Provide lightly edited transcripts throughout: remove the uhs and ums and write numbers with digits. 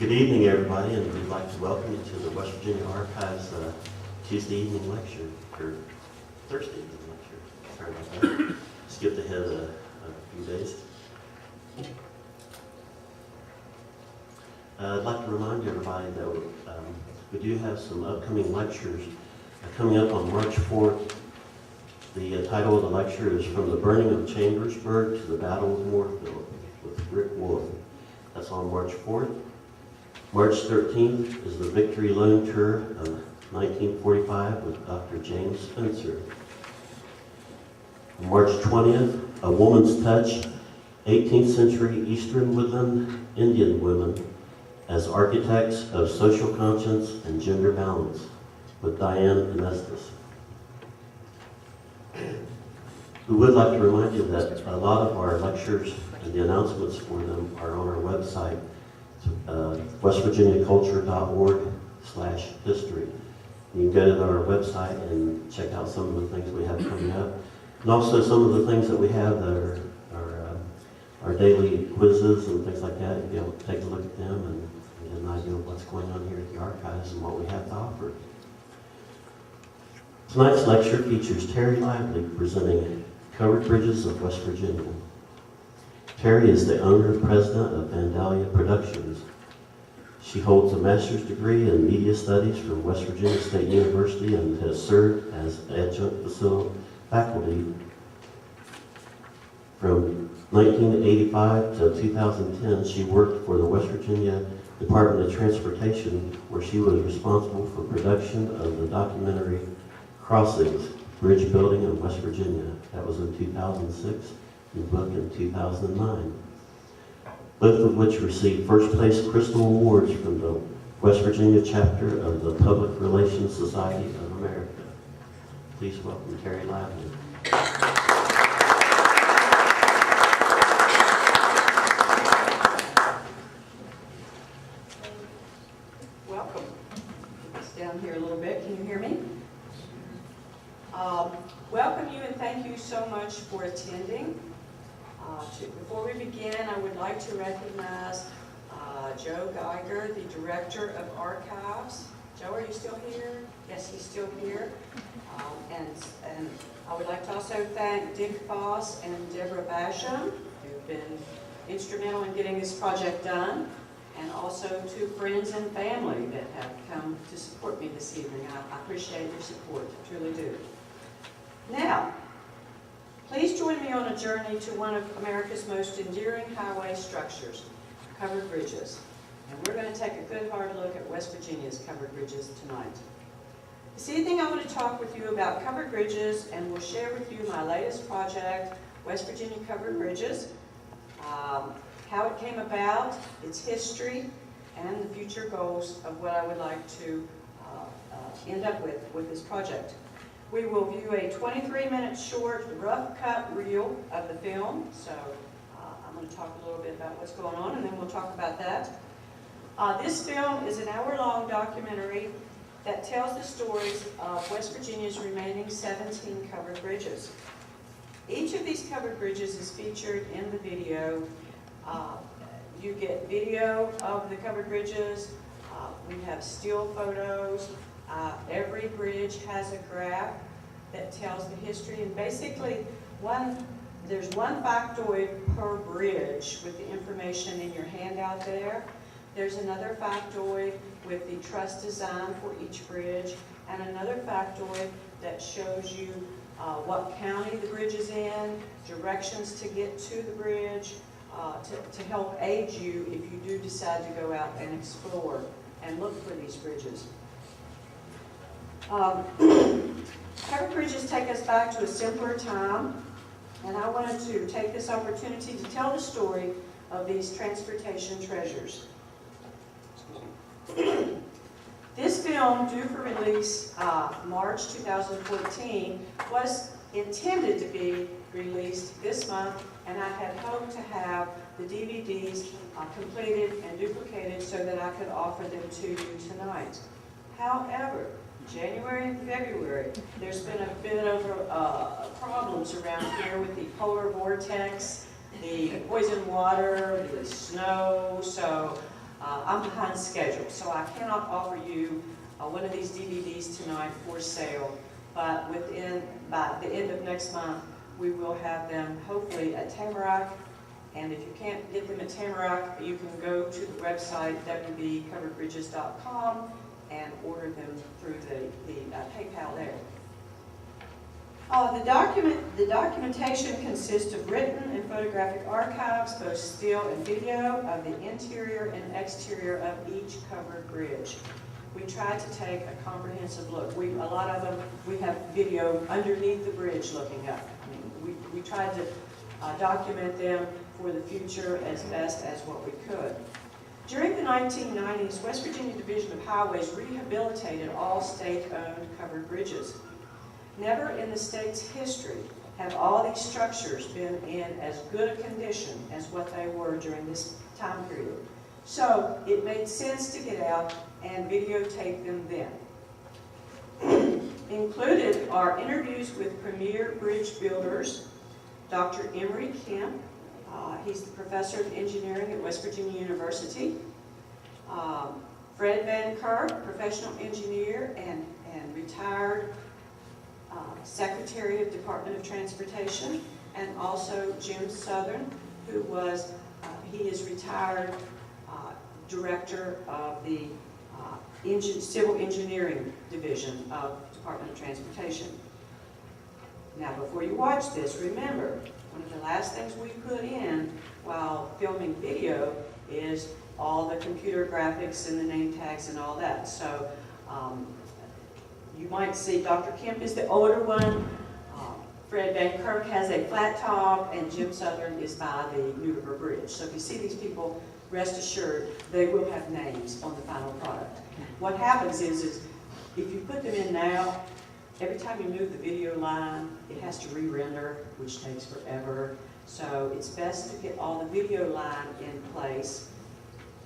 Good evening, everybody, and we'd like to welcome you to the West Virginia Archives Tuesday evening lecture, or Thursday evening lecture. Sorry about that. Skipped ahead a few days. I'd like to remind everybody that we do have some upcoming lectures coming up on March 4th. The title of the lecture is From the Burning of Chambersburg to the Battle of Moorefield with Rick Wolf. That's on March 4th. March 13th is the Victory Loan Tour of 1945 with Dr. James Spencer. March 20th, A Woman's Touch, 18th Century Eastern Woodland Indian Women as Architects of Social Conscience and Gender Balance with Diane Amestis. We would like to remind you that a lot of our lectures and the announcements for them are on our website, westvirginiaculture.org/history. You can go to our website and check out some of the things we have coming up. And also some of the things that we have that are our daily quizzes and things like that. You'll be able to take a look at them and get an idea of what's going on here at the archives and what we have to offer. Tonight's lecture features Terry Lively presenting Covered Bridges of West Virginia. Terry is the owner and president of Vandalia Productions. She holds a master's degree in media studies from West Virginia State University and has served as adjunct faculty from 1985 to 2010. She worked for the West Virginia Department of Transportation, where she was responsible for production of the documentary Crossings, Bridge Building in West Virginia. That was in 2006. The book in 2009, both of which received first place Crystal Awards from the West Virginia chapter of the Public Relations Society of America. Please welcome Terry Lively. Welcome. Let's down here a little bit. Can you hear me? Welcome you and thank you so much for attending. Before we begin, I would like to recognize Joe Geiger, the Director of Archives. Joe, are you still here? Yes, he's still here. And I would like to also thank Dick Foss and Deborah Basham, who've been instrumental in getting this project done, and also to friends and family that have come to support me this evening. I appreciate your support, I truly do. Now, please join me on a journey to one of America's most enduring highway structures, covered bridges. And we're going to take a good hard look at West Virginia's covered bridges tonight. This evening I want to talk with you about covered bridges, and we'll share with you my latest project, West Virginia Covered Bridges, how it came about, its history, and the future goals of what I would like to end up with this project. We will view a 23-minute short, rough-cut reel of the film. So I'm going to talk a little bit about what's going on, and then we'll talk about that. This film is an hour-long documentary that tells the stories of West Virginia's remaining 17 covered bridges. Each of these covered bridges is featured in the video. You get video of the covered bridges. We have still photos. Every bridge has a graph that tells the history, and basically there's one factoid per bridge with the information in your handout there. There's another factoid with the truss design for each bridge, and another factoid that shows you what county the bridge is in, directions to get to the bridge, to help aid you if you do decide to go out and explore and look for these bridges. Covered bridges take us back to a simpler time, and I wanted to take this opportunity to tell the story of these transportation treasures. This film, due for release March 2014, was intended to be released this month, and I had hoped to have the DVDs completed and duplicated so that I could offer them to you tonight. However, January and February, there's been a bit of problems around here with the polar vortex, the poison water, the snow, so I'm behind schedule, so I cannot offer you one of these DVDs tonight for sale, but by the end of next month, we will have them hopefully at Tamarack, and if you can't get them at Tamarack, you can go to the website www.coveredbridges.com and order them through the PayPal there. The documentation consists of written and photographic archives, both still and video, of the interior and exterior of each covered bridge. We tried to take a comprehensive look. A lot of them, we have video underneath the bridge looking up. I mean, we tried to document them for the future as best as what we could. During the 1990s, West Virginia Division of Highways rehabilitated all state-owned covered bridges. Never in the state's history have all these structures been in as good a condition as what they were during this time period. So it made sense to get out and videotape them then. Included are interviews with premier bridge builders, Dr. Emery Kemp, he's the professor of engineering at West Virginia University, Fred Van Kirk, professional engineer and retired Secretary of Department of Transportation, and also Jim Southern, who was, he is retired Director of the Civil Engineering Division of Department of Transportation. Now, before you watch this, remember, one of the last things we put in while filming video is all the computer graphics and the name tags and all that. So you might see Dr. Kemp is the older one, Fred Van Kirk has a flat top, and Jim Southern is by the New River Bridge. So if you see these people, rest assured they will have names on the final product. What happens is if you put them in now, every time you move the video line, it has to re-render, which takes forever. So it's best to get all the video line in place,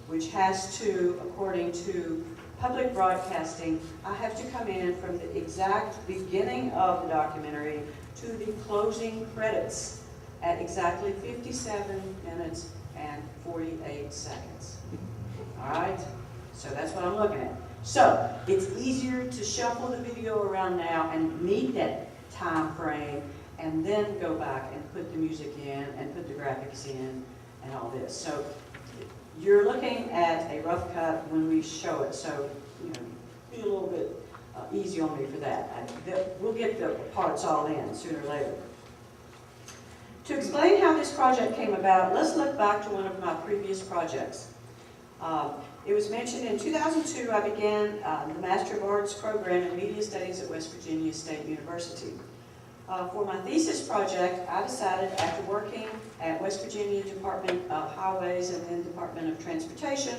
which has to, according to public broadcasting, I have to come in from the exact beginning of the documentary to the closing credits at exactly 57 minutes and 48 seconds. All right? So that's what I'm looking at. So it's easier to shuffle the video around now and meet that time frame and then go back and put the music in and put the graphics in and all this. So you're looking at a rough cut when we show it, so you know, be a little bit easy on me for that. We'll get the parts all in sooner or later. To explain how this project came about, let's look back to one of my previous projects. It was mentioned in 2002, I began the Master of Arts program in Media Studies at West Virginia State University. For my thesis project, I decided after working at West Virginia Department of Highways and then Department of Transportation,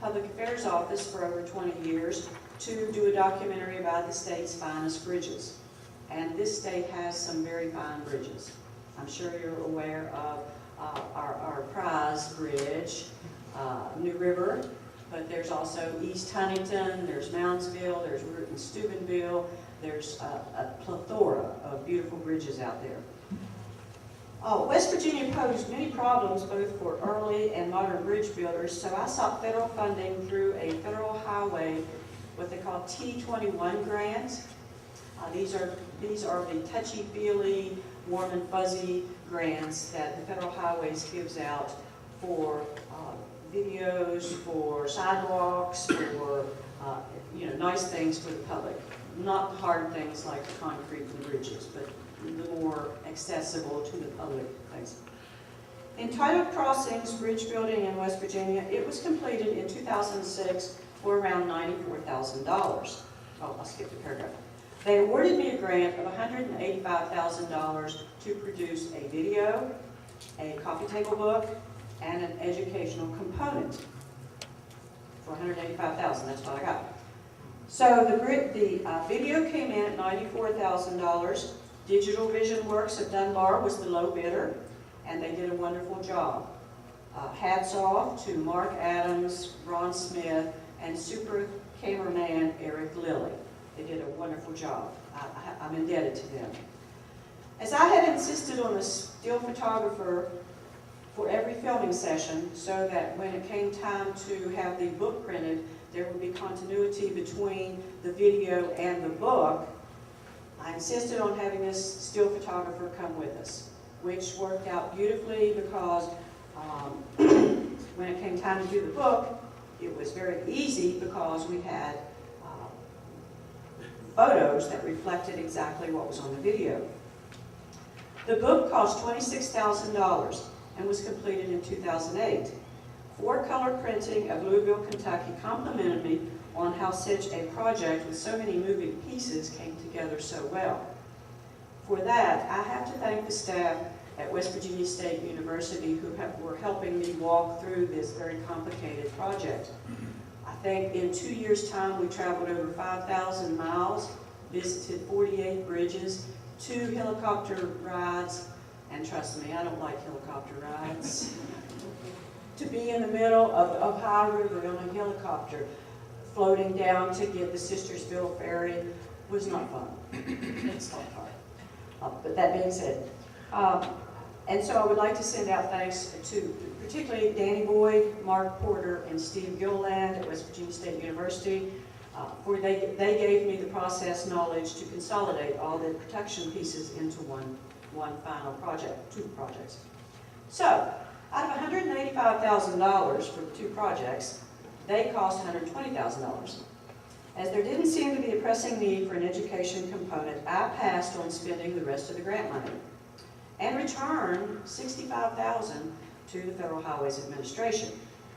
Public Affairs Office for over 20 years, to do a documentary about the state's finest bridges. And this state has some very fine bridges. I'm sure you're aware of our prize bridge, New River, but there's also East Huntington, there's Moundsville, there's Root and Steubenville, there's a plethora of beautiful bridges out there. West Virginia posed many problems both for early and modern bridge builders, so I sought federal funding through a federal highway, what they call T21 grants. These are the touchy-feely, warm and fuzzy grants that the Federal Highways gives out for videos, for sidewalks, for nice things for the public. Not the hard things like the concrete and the bridges, but the more accessible to the public things. Entitled Crossings Bridge Building in West Virginia, it was completed in 2006 for around $94,000. Oh, I'll skip the paragraph. They awarded me a grant of $185,000 to produce a video, a coffee table book, and an educational component for $185,000. That's what I got. So the video came in at $94,000. Digital Vision Works of Dunbar was the low bidder, and they did a wonderful job. Hats off to Mark Adams, Ron Smith, and super cameraman Eric Lilly. They did a wonderful job. I'm indebted to them. As I had insisted on a still photographer for every filming session, so that when it came time to have the book printed, there would be continuity between the video and the book. I insisted on having this still photographer come with us, which worked out beautifully because when it came time to do the book, it was very easy because we had photos that reflected exactly what was on the video. The book cost $26,000 and was completed in 2008. 4-color printing of Louisville, Kentucky complimented me on how such a project with so many moving pieces came together so well. For that, I have to thank the staff at West Virginia State University who were helping me walk through this very complicated project. I think in 2 years' time we traveled over 5,000 miles, visited 48 bridges, 2 helicopter rides, and trust me, I don't like helicopter rides. To be in the middle of the Ohio River on a helicopter, floating down to get the Sistersville ferry was not fun. It's not fun. But that being said, and so I would like to send out thanks to particularly Danny Boyd, Mark Porter, and Steve Gilland at West Virginia State University. They gave me the process knowledge to consolidate all the production pieces into one final project, 2 projects. So, out of $185,000 for the 2 projects, they cost $120,000. As there didn't seem to be a pressing need for an education component, I passed on spending the rest of the grant money and returned $65,000 to the Federal Highways Administration,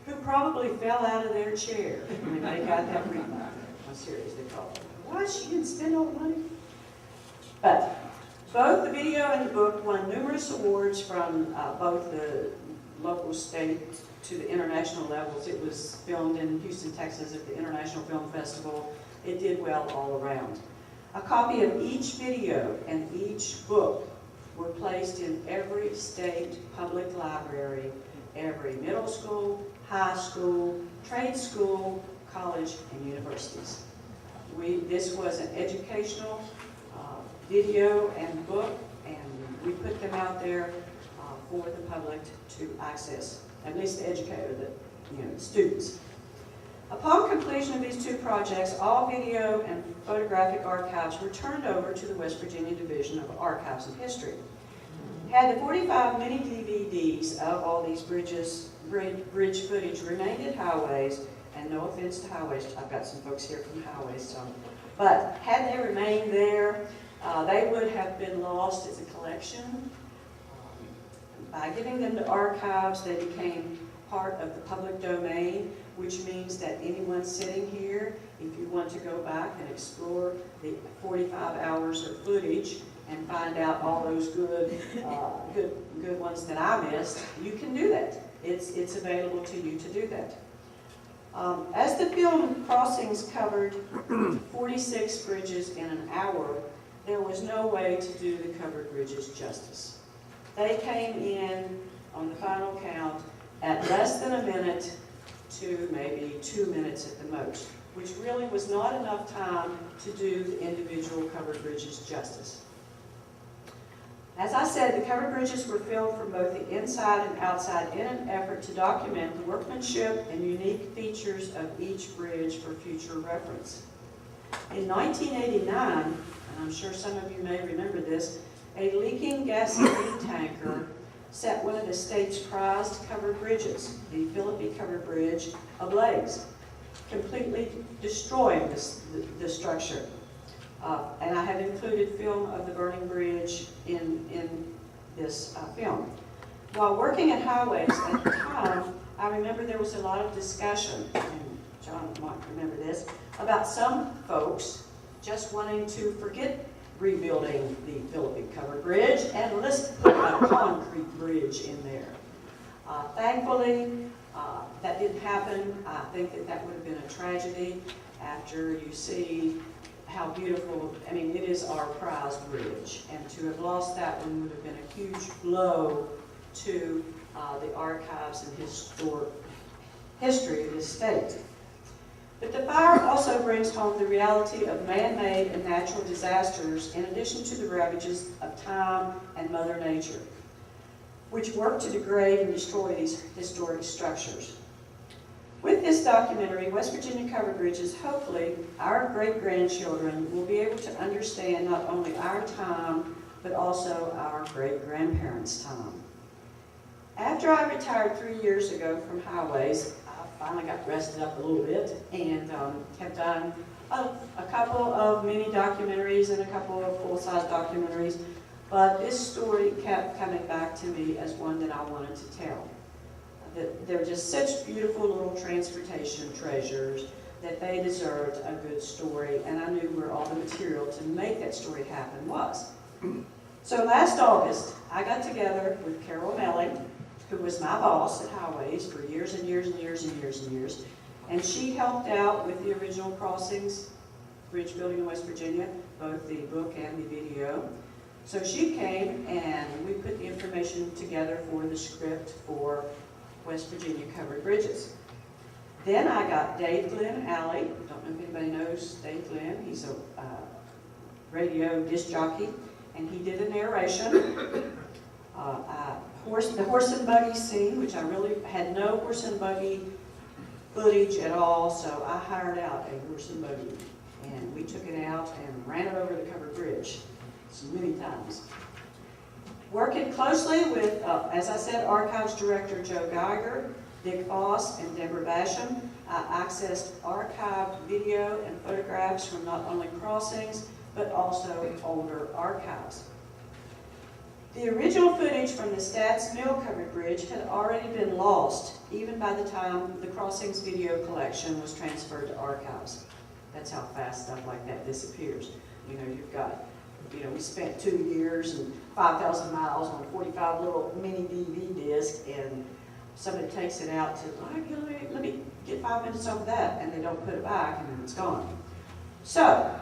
who probably fell out of their chair when they got that refund. I'm serious, they thought, what, she didn't spend all the money? But both the video and the book won numerous awards from both the local, state, to the international levels. It was filmed in Houston, Texas at the International Film Festival. It did well all around. A copy of each video and each book were placed in every state public library, every middle school, high school, trade school, college, and universities. This was an educational video and book, and we put them out there for the public to access, at least the educator, the students. Upon completion of these 2 projects, all video and photographic archives were turned over to the West Virginia Division of Archives and History. Had the 45 mini DVDs of all these bridge footage remained at Highways, and no offense to Highways, I've got some folks here from Highways, but had they remained there, they would have been lost as a collection. By giving them to archives, they became part of the public domain, which means that anyone sitting here, if you want to go back and explore the 45 hours of footage and find out all those good ones that I missed, you can do that. It's available to you to do that. As the film Crossings covered 46 bridges in an hour, there was no way to do the covered bridges justice. They came in on the final count at less than a minute to maybe 2 minutes at the most, which really was not enough time to do the individual covered bridges justice. As I said, the covered bridges were filmed from both the inside and outside in an effort to document the workmanship and unique features of each bridge for future reference. In 1989, and I'm sure some of you may remember this, a leaking gasoline tanker set one of the state's prized covered bridges, the Philippi covered bridge, ablaze, completely destroying the structure. And I have included film of the burning bridge in this film. While working at Highways at the time, I remember there was a lot of discussion, and John might remember this, about some folks just wanting to forget rebuilding the Philippi covered bridge and let's put a concrete bridge in there. Thankfully, that didn't happen. I think that would have been a tragedy after you see how beautiful, I mean, it is our prized bridge, and to have lost that one would have been a huge blow to the archives and history of this state. But the fire also brings home the reality of man-made and natural disasters in addition to the ravages of time and Mother Nature. which worked to degrade and destroy these historic structures. With this documentary, West Virginia Covered Bridges, hopefully our great-grandchildren will be able to understand not only our time, but also our great-grandparents' time. After I retired 3 years ago from highways, I finally got rested up a little bit and have done a couple of mini documentaries and a couple of full-size documentaries, but this story kept coming back to me as one that I wanted to tell. They're just such beautiful little transportation treasures that they deserved a good story, and I knew where all the material to make that story happen was. So last August, I got together with Carol Melling, who was my boss at Highways for years and years and years and years and years, and she helped out with the original Crossings bridge building in West Virginia, both the book and the video. So she came and we put the information together for the script for West Virginia Covered Bridges. Then I got Dave Glenn Alley. Don't know if anybody knows Dave Glenn. He's a radio disc jockey, and he did a narration. The horse and buggy scene, which I really had no horse and buggy footage at all, so I hired out a horse and buggy, and we took it out and ran it over the covered bridge so many times. Working closely with, as I said, Archives Director Joe Geiger, Dick Foss, and Deborah Basham, I accessed archived video and photographs from not only Crossings, but also older archives. The original footage from the Stats Mill Covered Bridge had already been lost, even by the time the Crossings video collection was transferred to archives. That's how fast stuff like that disappears. You know, you've got, you know, we spent 2 years and 5,000 miles on 45 little mini DV discs, and somebody takes it out to, let me get 5 minutes off of that, and they don't put it back, and then it's gone. So,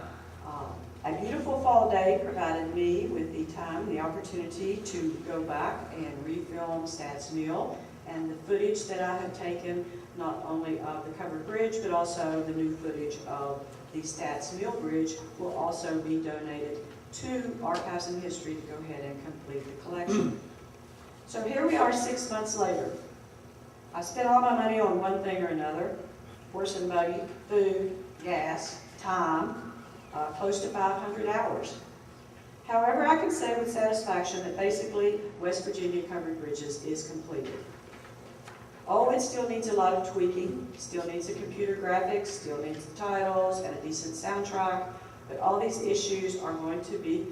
a beautiful fall day provided me with the time, the opportunity to go back and refilm Stats Mill, and the footage that I have taken, not only of the covered bridge, but also the new footage of the Stats Mill Bridge, will also be donated to Archives and History to go ahead and complete the collection. So here we are 6 months later. I spent all my money on one thing or another: horse and buggy, food, gas, time, close to 500 hours. However, I can say with satisfaction that basically West Virginia Covered Bridges is completed. Oh, it still needs a lot of tweaking, still needs the computer graphics, still needs the titles and a decent soundtrack, but all these issues are going to be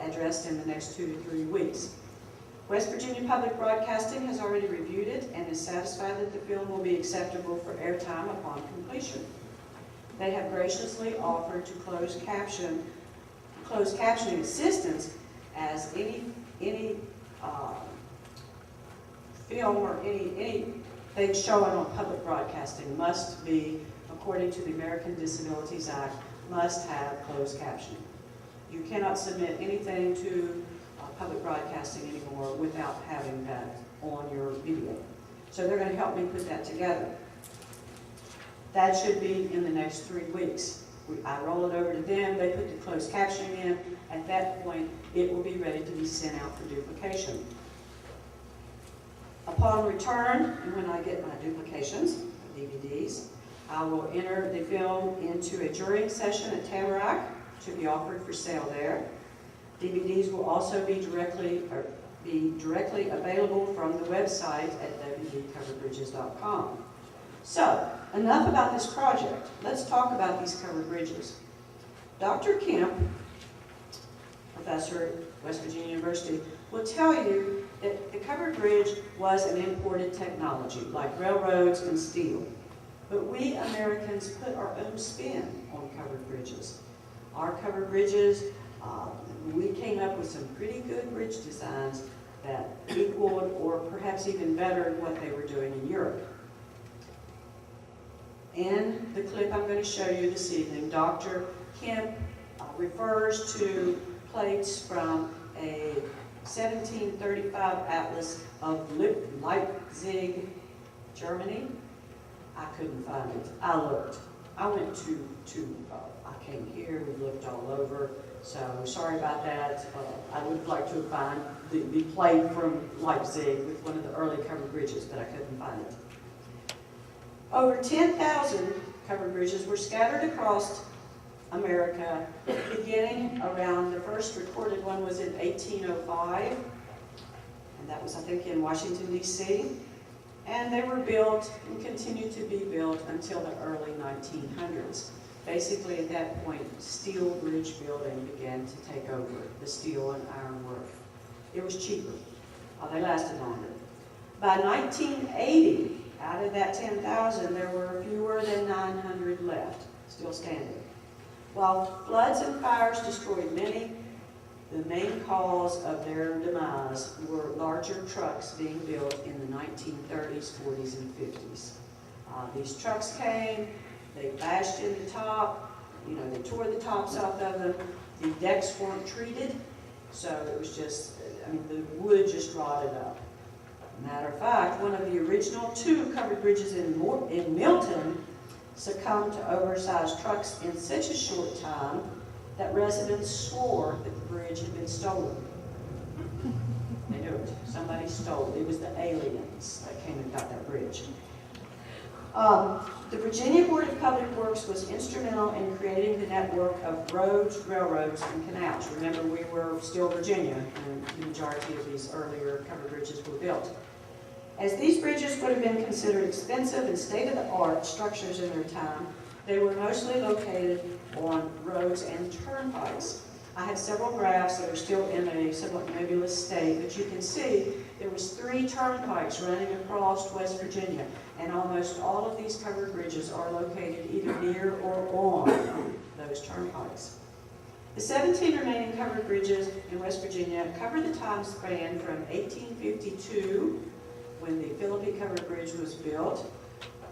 addressed in the next 2 to 3 weeks. West Virginia Public Broadcasting has already reviewed it and is satisfied that the film will be acceptable for airtime upon completion. They have graciously offered to close captioning assistance, as any film or anything showing on public broadcasting must be, according to the American Disabilities Act, must have closed captioning. You cannot submit anything to public broadcasting anymore without having that on your video. So they're going to help me put that together. That should be in the next 3 weeks. I roll it over to them, they put the closed captioning in. At that point, it will be ready to be sent out for duplication. Upon return, and when I get my duplications, DVDs, I will enter the film into a jury session at Tamarack to be offered for sale there. DVDs will also be directly available from the website at www.coveredbridges.com. So, enough about this project. Let's talk about these covered bridges. Dr. Kemp, professor at West Virginia University, will tell you that the covered bridge was an imported technology, like railroads and steel. But we Americans put our own spin on covered bridges. Our covered bridges, we came up with some pretty good bridge designs that equaled or perhaps even bettered what they were doing in Europe. In the clip I'm going to show you this evening, Dr. Kemp refers to plates from a 1735 atlas of Leipzig, Germany. I couldn't find it. I looked. I went I came here, we looked all over. So sorry about that. I would like to have found the plate from Leipzig with one of the early covered bridges, but I couldn't find it. Over 10,000 covered bridges were scattered across America, beginning around, the first recorded one was in 1805, and that was, I think, in Washington, D.C. And they were built and continued to be built until the early 1900s. Basically, at that point, steel bridge building began to take over, the steel and iron work. It was cheaper. They lasted longer. By 1980, out of that 10,000, there were fewer than 900 left, still standing. While floods and fires destroyed many, the main cause of their demise were larger trucks being built in the 1930s, 40s, and 50s. These trucks came, they bashed in the top, they tore the tops off of them. The decks weren't treated, so it was just, the wood just rotted up. Matter of fact, one of the original 2 covered bridges in Milton succumbed to oversized trucks in such a short time that residents swore that the bridge had been stolen. They knew it. Somebody stole it. It was the aliens that came and got that bridge. The Virginia Board of Public Works was instrumental in creating the network of roads, railroads, and canals. Remember, we were still Virginia, and the majority of these earlier covered bridges were built. As these bridges would have been considered expensive and state-of-the-art structures in their time, they were mostly located on roads and turnpikes. I have several graphs that are still in a somewhat nebulous state, but you can see there was 3 turnpikes running across West Virginia, and almost all of these covered bridges are located either near or on those turnpikes. The 17 remaining covered bridges in West Virginia cover the time span from 1852, when the Philippi covered bridge was built,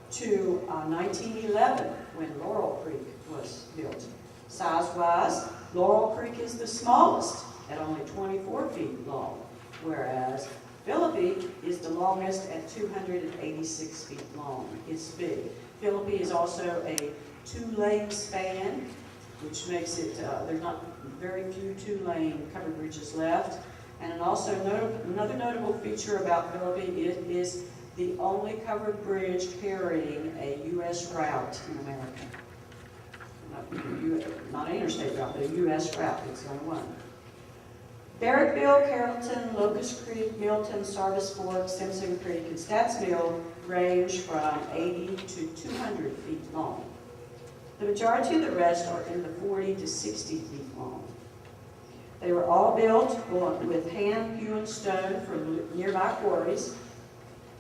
to 1911, when Laurel Creek was built. Size-wise, Laurel Creek is the smallest, at only 24 feet long, whereas Philippi is the longest at 286 feet long. It's big. Philippi is also a 2-lane span, which makes it, there's not very few 2-lane covered bridges left. And also another notable feature about Philippi, it is the only covered bridge carrying a U.S. route in America. Not an interstate route, but a U.S. route. It's the only one. Barrackville, Carrollton, Locust Creek, Milton, Sarvis Fork, Simpson Creek, and Stats Mill range from 80 to 200 feet long. The majority of the rest are in the 40 to 60 feet long. They were all built with hand-hewn stone from nearby quarries.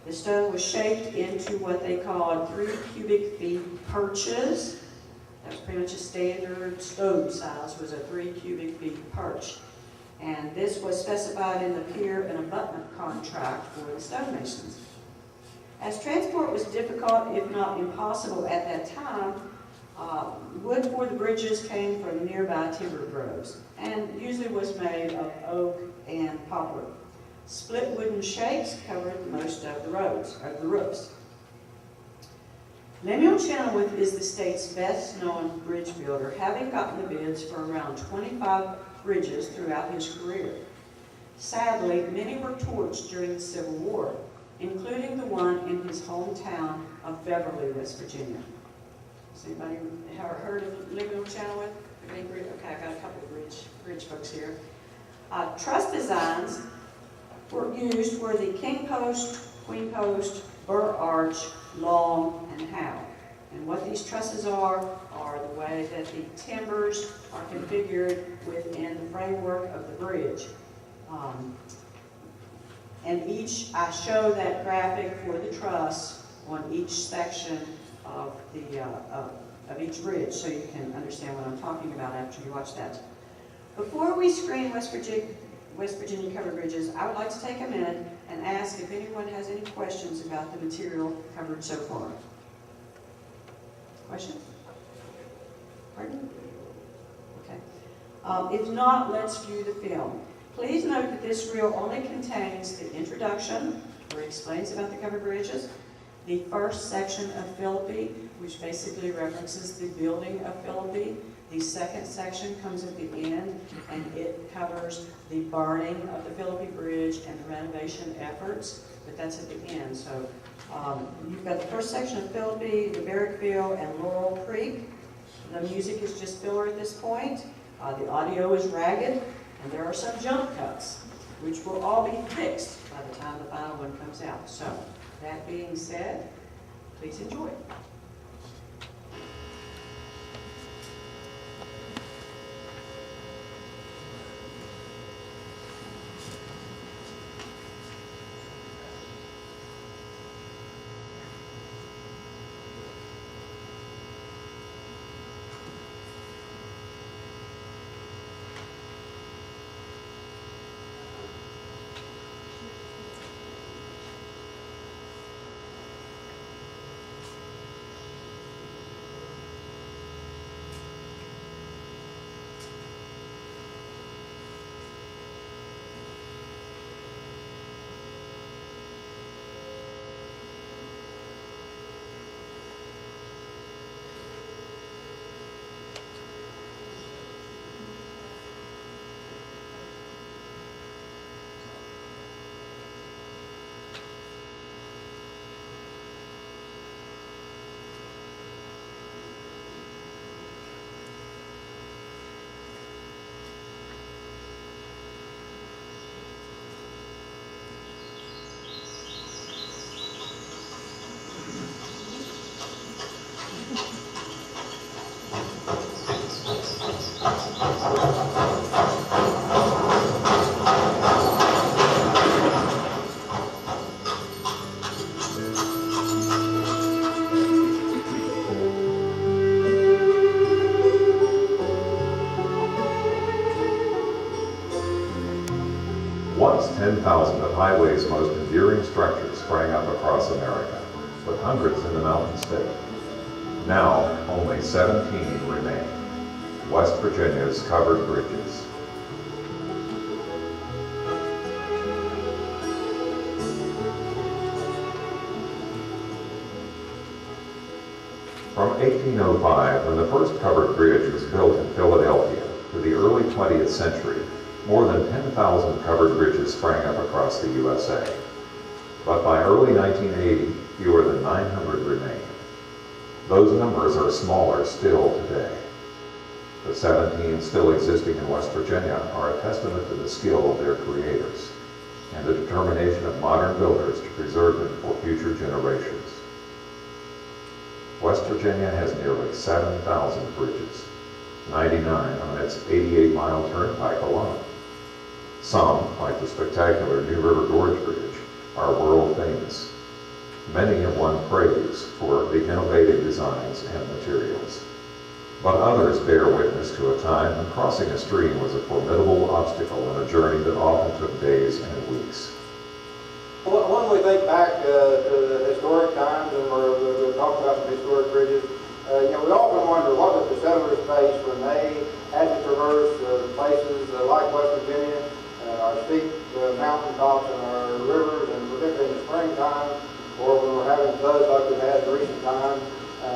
The stone was shaped into what they called 3 cubic feet perches. That was pretty much a standard stone size, was a 3 cubic feet perch. And this was specified in the pier and abutment contract for the stonemasons. As transport was difficult, if not impossible at that time, wood for the bridges came from nearby timber groves, and usually was made of oak and poplar. Split wooden shakes covered most of the roofs. Lemuel Chenoweth is the state's best-known bridge builder, having gotten the bids for around 25 bridges throughout his career. Sadly, many were torched during the Civil War, including the one in his hometown of Beverly, West Virginia. Has anybody ever heard of Lemuel Chenoweth? Okay, I got a couple of bridge folks here. Truss designs were used were the king post, queen post, burr arch, long, and howe. And what these trusses are the way that the timbers are configured within the framework of the bridge. And I show that graphic for the truss on each section of each bridge, so you can understand what I'm talking about after you watch that. Before we screen West Virginia covered bridges, I would like to take a minute and ask if anyone has any questions about the material covered so far. Questions? Pardon? Okay. If not, let's view the film. Please note that this reel only contains the introduction, where it explains about the covered bridges, the first section of Philippi, which basically references the building of Philippi, The second section comes at the end, and it covers the burning of the Philippi Bridge and the renovation efforts, but that's at the end. So you've got the first section of Philippi, the Barrackville, and Laurel Creek. The music is just filler at this point. The audio is ragged, and there are some jump cuts, which will all be fixed by the time the final one comes out. So, that being said, please enjoy. Once 10,000 of highway's most enduring structures sprang up across America, with hundreds in the Mountain State. Now, only 17 remain. West Virginia's covered bridges. From 1805, when the first covered bridge was built in Philadelphia, to the early 20th century, more than 10,000 covered bridges sprang up across the USA. But by early 1980, fewer than 900 remain. Those numbers are smaller still today. The 17 still existing in West Virginia are a testament to the skill of their creators and the determination of modern builders to preserve them for future generations. West Virginia has nearly 7,000 bridges, 99 on its 88-mile turnpike alone. Some, like the spectacular New River Gorge Bridge, are world famous. Many have won praise for the innovative designs and materials. But others bear witness to a time when crossing a stream was a formidable obstacle in a journey that often took days and weeks. When we think back to the historic times and we're talking about some historic bridges, we often wonder what did the settlers face when they had to traverse places like West Virginia, our steep mountaintops and our rivers, and particularly in the springtime, or when we're having floods like we've had in recent times.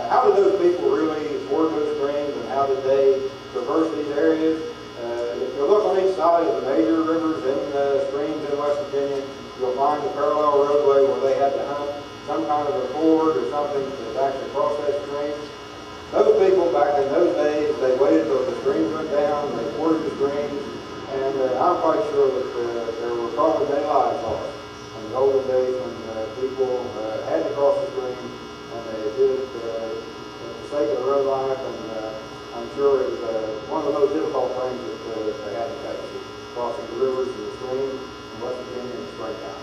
How did those people really ford those streams, and how did they traverse these areas? If you look on each side of the major rivers and streams in West Virginia, you'll find a parallel roadway where they had to hunt some kind of a ford or something to actually cross that stream. Those people back in those days, they waited till the streams went down, they forded the streams, and I'm quite sure that there were probably many lives lost in the olden days when people had to cross the stream, and they did it for the sake of their own life, and I'm sure it was one of the most difficult things that they had to face, crossing the rivers and the streams in West Virginia in the springtime.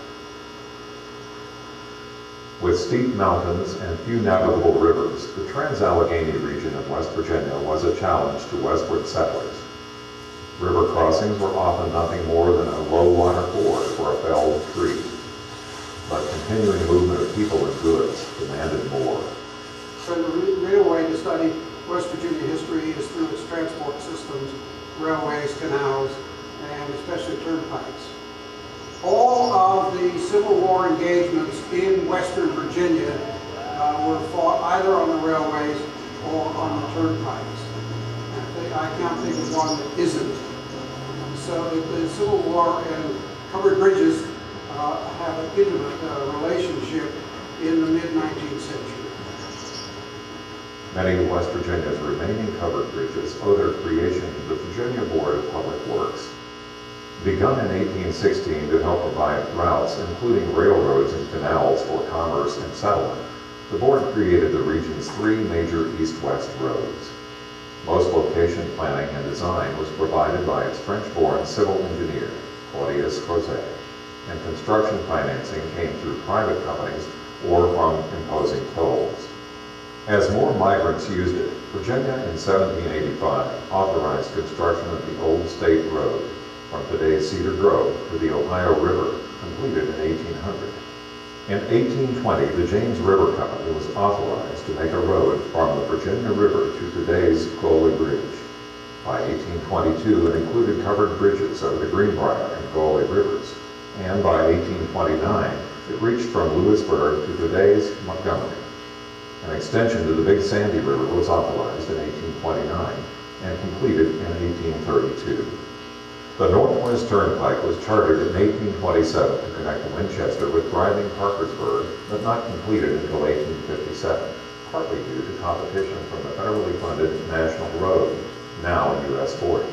With steep mountains and few navigable rivers, the Trans-Allegheny region of West Virginia was a challenge to westward settlers. River crossings were often nothing more than a low-water ford for a felled tree. But continuing movement of people and goods demanded more. So the real way to study West Virginia history is through its transport systems, railways, canals, and especially turnpikes. All of the Civil War engagements in Western Virginia were fought either on the railways or on the turnpikes. And I can't think of one that isn't. So the Civil War and covered bridges have an intimate relationship in the mid-19th century. Many of West Virginia's remaining covered bridges owe their creation to the Virginia Board of Public Works. Begun in 1816 to help provide routes, including railroads and canals for commerce and settlement, the board created the region's 3 major east-west roads. Most location planning and design was provided by its French-born civil engineer, Claudius Crozet, and construction financing came through private companies or from imposing tolls. As more migrants used it, Virginia in 1785 authorized construction of the Old State Road from today's Cedar Grove to the Ohio River, completed in 1800. In 1820, the James River Company was authorized to make a road from the Virginia River to today's Gully Bridge. By 1822, it included covered bridges over the Greenbrier and Gully Rivers, and by 1829, it reached from Lewisburg to today's Montgomery. An extension to the Big Sandy River was authorized in 1829 and completed in 1832. The Northwest Turnpike was chartered in 1827 to connect Winchester with thriving Parkersburg, but not completed until 1857, partly due to competition from the federally funded National Road, now US 40.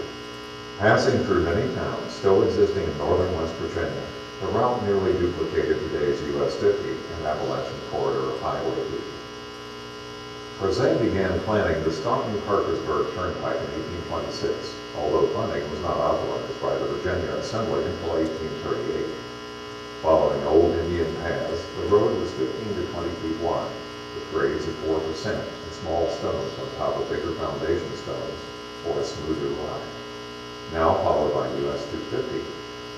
Passing through many towns still existing in northern West Virginia, the route nearly duplicated today's US 50 and Appalachian Corridor Highway 80. Crozet began planning the Staunton-Parkersburg Turnpike in 1826, although funding was not authorized by the Virginia Assembly until 1838. Following old Indian paths, the road was 15 to 20 feet wide, with grades of 4% and small stones on top of bigger foundation stones for a smoother ride. Now followed by US 250,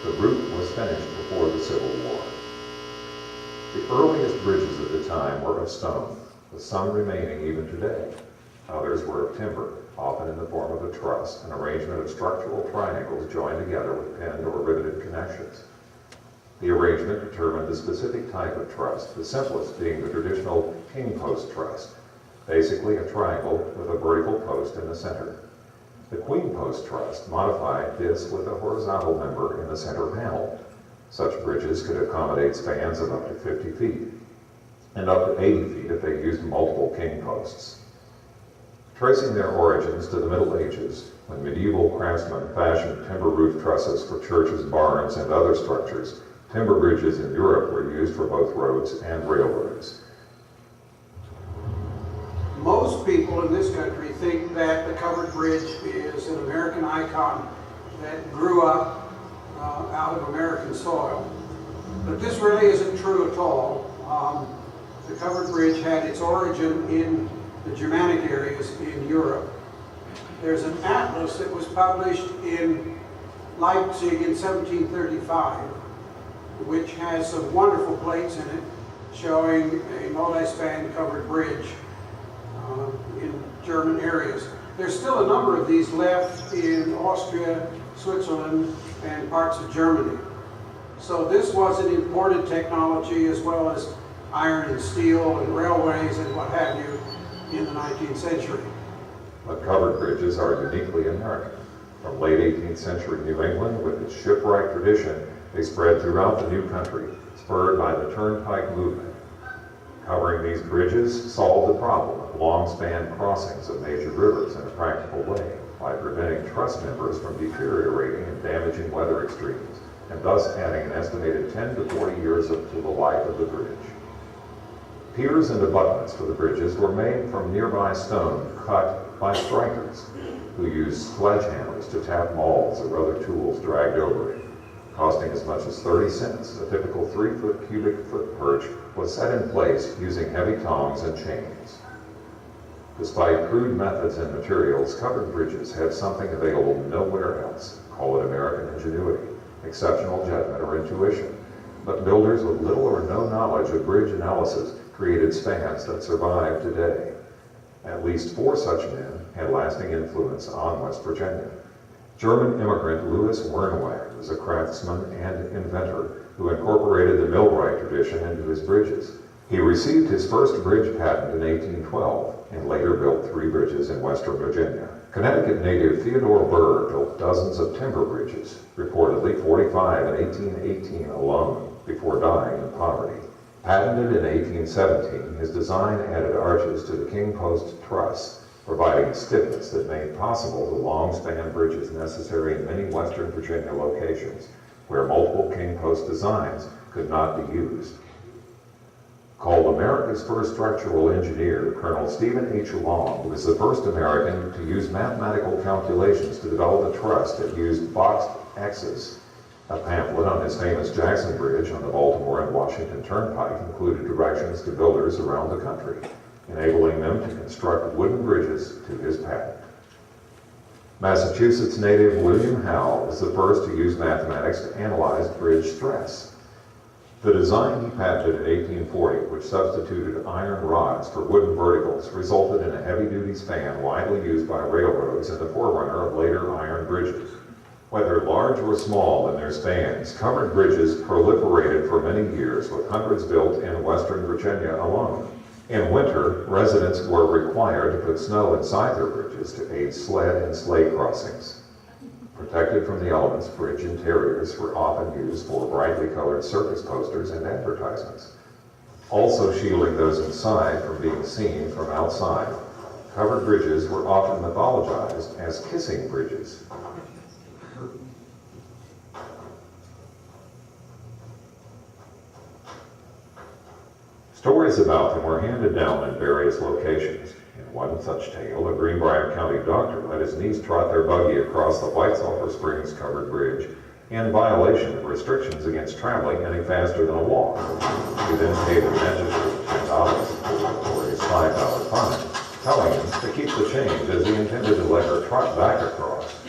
the route was finished before the Civil War. The earliest bridges of the time were of stone, with some remaining even today. Others were of timber, often in the form of a truss, an arrangement of structural triangles joined together with pinned or riveted connections. The arrangement determined the specific type of truss, the simplest being the traditional king post truss, basically a triangle with a vertical post in the center. The queen post truss modified this with a horizontal member in the center panel. Such bridges could accommodate spans of up to 50 feet, and up to 80 feet if they used multiple king posts. Tracing their origins to the Middle Ages, when medieval craftsmen fashioned timber roof trusses for churches, barns, and other structures, timber bridges in Europe were used for both roads and railroads. Most people in this country think that the covered bridge is an American icon that grew up out of American soil. But this really isn't true at all. The covered bridge had its origin in the Germanic areas in Europe. There's an atlas that was published in Leipzig in 1735, which has some wonderful plates in it showing a multi-span covered bridge in German areas. There's still a number of these left in Austria, Switzerland, and parts of Germany. So this was an imported technology, as well as iron and steel and railways and what have you in the 19th century. But covered bridges are uniquely American. From late 18th century New England, with its shipwright tradition, they spread throughout the new country, spurred by the Turnpike movement. Covering these bridges solved the problem of long-span crossings of major rivers in a practical way by preventing truss members from deteriorating in damaging weather extremes, and thus adding an estimated 10 to 40 years to the life of the bridge. Piers and abutments for the bridges were made from nearby stone cut by strikers, who used sledgehammers to tap mauls or other tools dragged over it. Costing as much as 30 cents, a typical 3-foot cubic foot perch was set in place using heavy tongs and chains. Despite crude methods and materials, covered bridges had something available nowhere else. Call it American ingenuity, exceptional judgment, or intuition. But builders with little or no knowledge of bridge analysis created spans that survive today. At least 4 such men had lasting influence on West Virginia. German immigrant Louis Wernwag was a craftsman and inventor who incorporated the millwright tradition into his bridges. He received his first bridge patent in 1812 and later built 3 bridges in Western Virginia. Connecticut native Theodore Burr built dozens of timber bridges, reportedly 45 in 1818 alone, before dying in poverty. Patented in 1817, his design added arches to the king post truss, providing a stiffness that made possible the long-span bridges necessary in many western Virginia locations, where multiple king post designs could not be used. Called America's first structural engineer, Colonel Stephen H. Long was the first American to use mathematical calculations to develop a truss that used boxed axes. A pamphlet on his famous Jackson Bridge on the Baltimore and Washington Turnpike included directions to builders around the country, enabling them to construct wooden bridges to his patent. Massachusetts native William Howe was the first to use mathematics to analyze bridge stress. The design he patented in 1840, which substituted iron rods for wooden verticals, resulted in a heavy-duty span widely used by railroads and the forerunner of later iron bridges. Whether large or small in their spans, covered bridges proliferated for many years, with hundreds built in western Virginia alone. In winter, residents were required to put snow inside their bridges to aid sled and sleigh crossings. Protected from the elements, bridge interiors were often used for brightly colored circus posters and advertisements. Also shielding those inside from being seen from outside, covered bridges were often mythologized as kissing bridges. Stories about them were handed down in various locations. In one such tale, a Greenbrier County doctor let his niece trot their buggy across the White Sulphur Springs covered bridge in violation of restrictions against traveling any faster than a walk. He then paid the magistrate $10 for his $5 fine, telling him to keep the change as he intended to let her trot back across.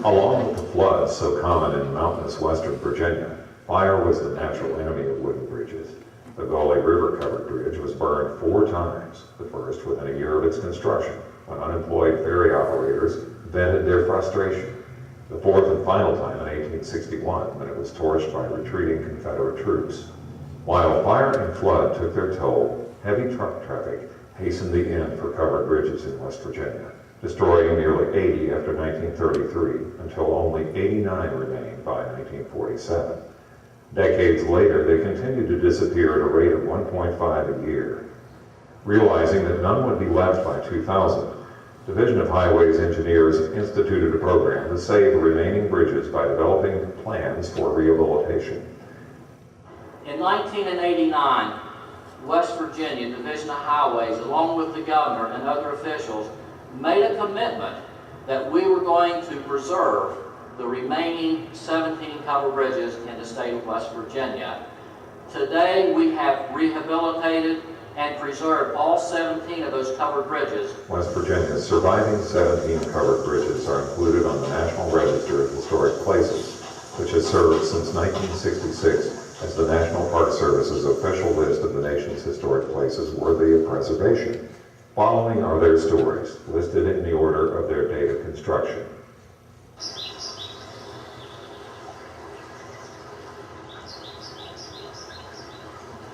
Along with the floods so common in mountainous western Virginia, fire was the natural enemy of wooden bridges. The Gully River covered bridge was burned 4 times, the first within a year of its construction, when unemployed ferry operators vented their frustration. The fourth and final time in 1861, when it was torched by retreating Confederate troops. While fire and flood took their toll, heavy truck traffic hastened the end for covered bridges in West Virginia, destroying nearly 80 after 1933, until only 89 remained by 1947. Decades later, they continued to disappear at a rate of 1.5 a year. Realizing that none would be left by 2000, Division of Highways engineers instituted a program to save the remaining bridges by developing plans for rehabilitation. In 1989, West Virginia Division of Highways, along with the governor and other officials, made a commitment that we were going to preserve the remaining 17 covered bridges in the state of West Virginia. Today, we have rehabilitated and preserved all 17 of those covered bridges. West Virginia's surviving 17 covered bridges are included on the National Register of Historic Places, which has served since 1966 as the National Park Service's official list of the nation's historic places worthy of preservation. Following are their stories, listed in the order of their date of construction.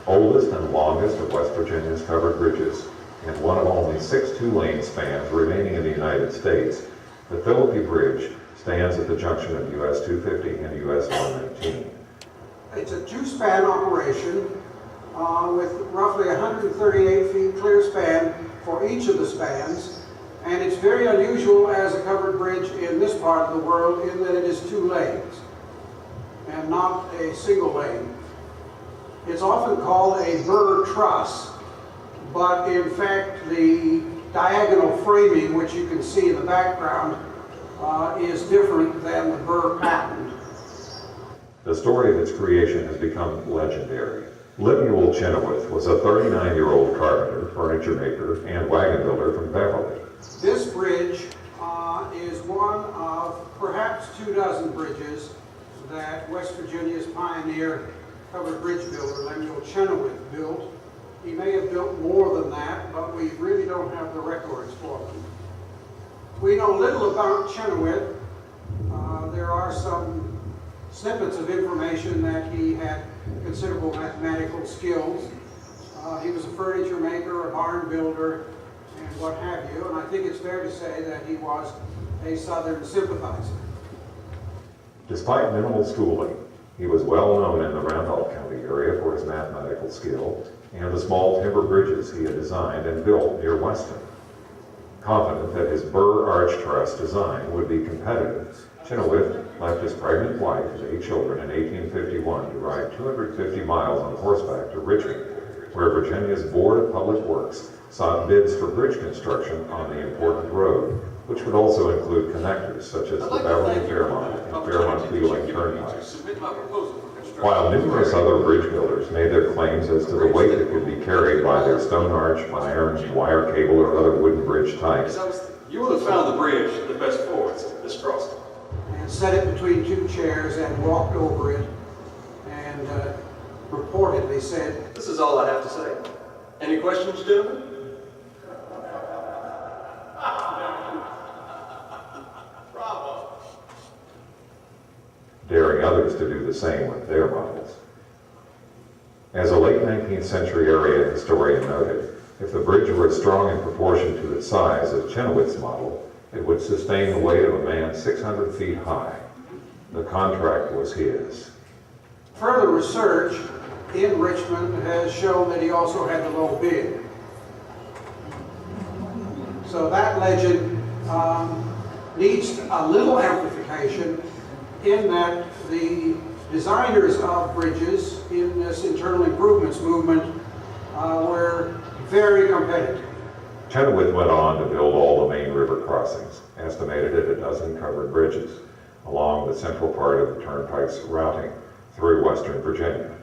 Oldest and longest of West Virginia's covered bridges, and one of only 6 2-lane spans remaining in the United States, the Philippi Bridge stands at the junction of US 250 and US 119. It's a 2-span operation with roughly 138 feet clear span for each of the spans, and it's very unusual as a covered bridge in this part of the world in that it is 2 lanes and not a single lane. It's often called a Burr truss, but in fact the diagonal framing, which you can see in the background, is different than the Burr patent. The story of its creation has become legendary. Lemuel Chenoweth was a 39-year-old carpenter, furniture maker, and wagon builder from Beverly. This bridge is one of perhaps 24 bridges that West Virginia's pioneer covered bridge builder, Lemuel Chenoweth, built. He may have built more than that, but we really don't have the records for them. We know little about Chenoweth. There are some snippets of information that he had considerable mathematical skills. He was a furniture maker, a barn builder, and what have you, and I think it's fair to say that he was a Southern sympathizer. Despite minimal schooling, he was well known in the Randolph County area for his mathematical skill and the small timber bridges he had designed and built near Weston. Confident that his Burr Arch Truss design would be competitive, Chenoweth left his pregnant wife and 8 children in 1851 to ride 250 miles on horseback to Richmond, where Virginia's Board of Public Works sought bids for bridge construction on the important road, which would also include connectors such as the Beverly Fairmont and Fairmont Wheeling turnpikes. While numerous other bridge builders made their claims as to the weight that could be carried by their stone arch, iron, wire cable, or other wooden bridge types, you would have found the bridge the best for this crossing. And set it between 2 chairs and walked over it and reportedly said, This is all I have to say. Any questions, gentlemen? Bravo. daring others to do the same with their models. As a late 19th century area historian noted, if the bridge were as strong in proportion to its size as Chenoweth's model, it would sustain the weight of a man 600 feet high. The contract was his. further research in Richmond has shown that he also had the low bid. So that legend needs a little amplification in that the designers of bridges in this internal improvements movement were very competitive. Chenoweth went on to build all the main river crossings, estimated at a dozen covered bridges, along the central part of the turnpike's routing through western Virginia.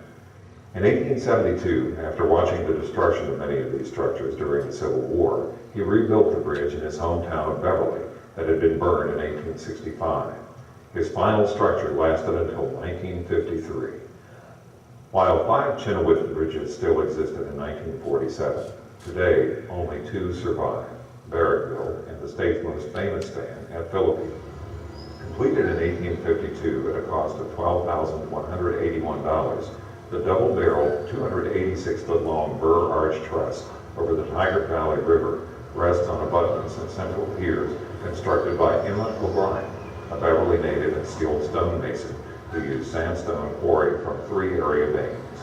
In 1872, after watching the destruction of many of these structures during the Civil War, he rebuilt the bridge in his hometown of Beverly that had been burned in 1865. His final structure lasted until 1953. While 5 Chenoweth bridges still existed in 1947, today only 2 survive, Barrackville and the state's most famous span at Philippi. Completed in 1852 at a cost of $12,181, the double-barreled, 286-foot-long Burr Arch Truss over the Tiger Valley River rests on abutments and central piers constructed by Emmett O'Brien, a Beverly native and skilled stonemason who used sandstone quarried from 3 area veins.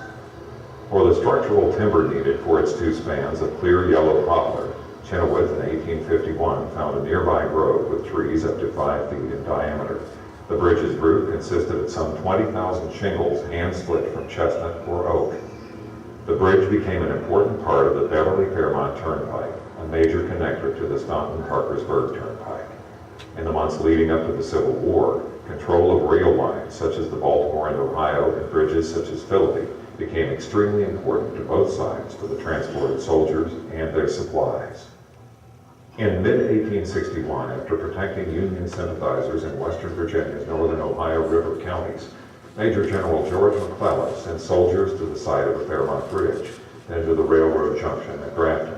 For the structural timber needed for its 2 spans of clear yellow poplar, Chenoweth in 1851 found a nearby grove with trees up to 5 feet in diameter. The bridge's roof consisted of some 20,000 shingles hand-split from chestnut or oak. The bridge became an important part of the Beverly Fairmont Turnpike, a major connector to the Staunton-Parkersburg Turnpike. In the months leading up to the Civil War, control of rail lines such as the Baltimore and Ohio and bridges such as Philippi became extremely important to both sides for the transport of soldiers and their supplies. In mid-1861, after protecting Union sympathizers in western Virginia's northern Ohio River counties, Major General George McClellan sent soldiers to the site of the Fairmont Bridge, then to the railroad junction at Grafton.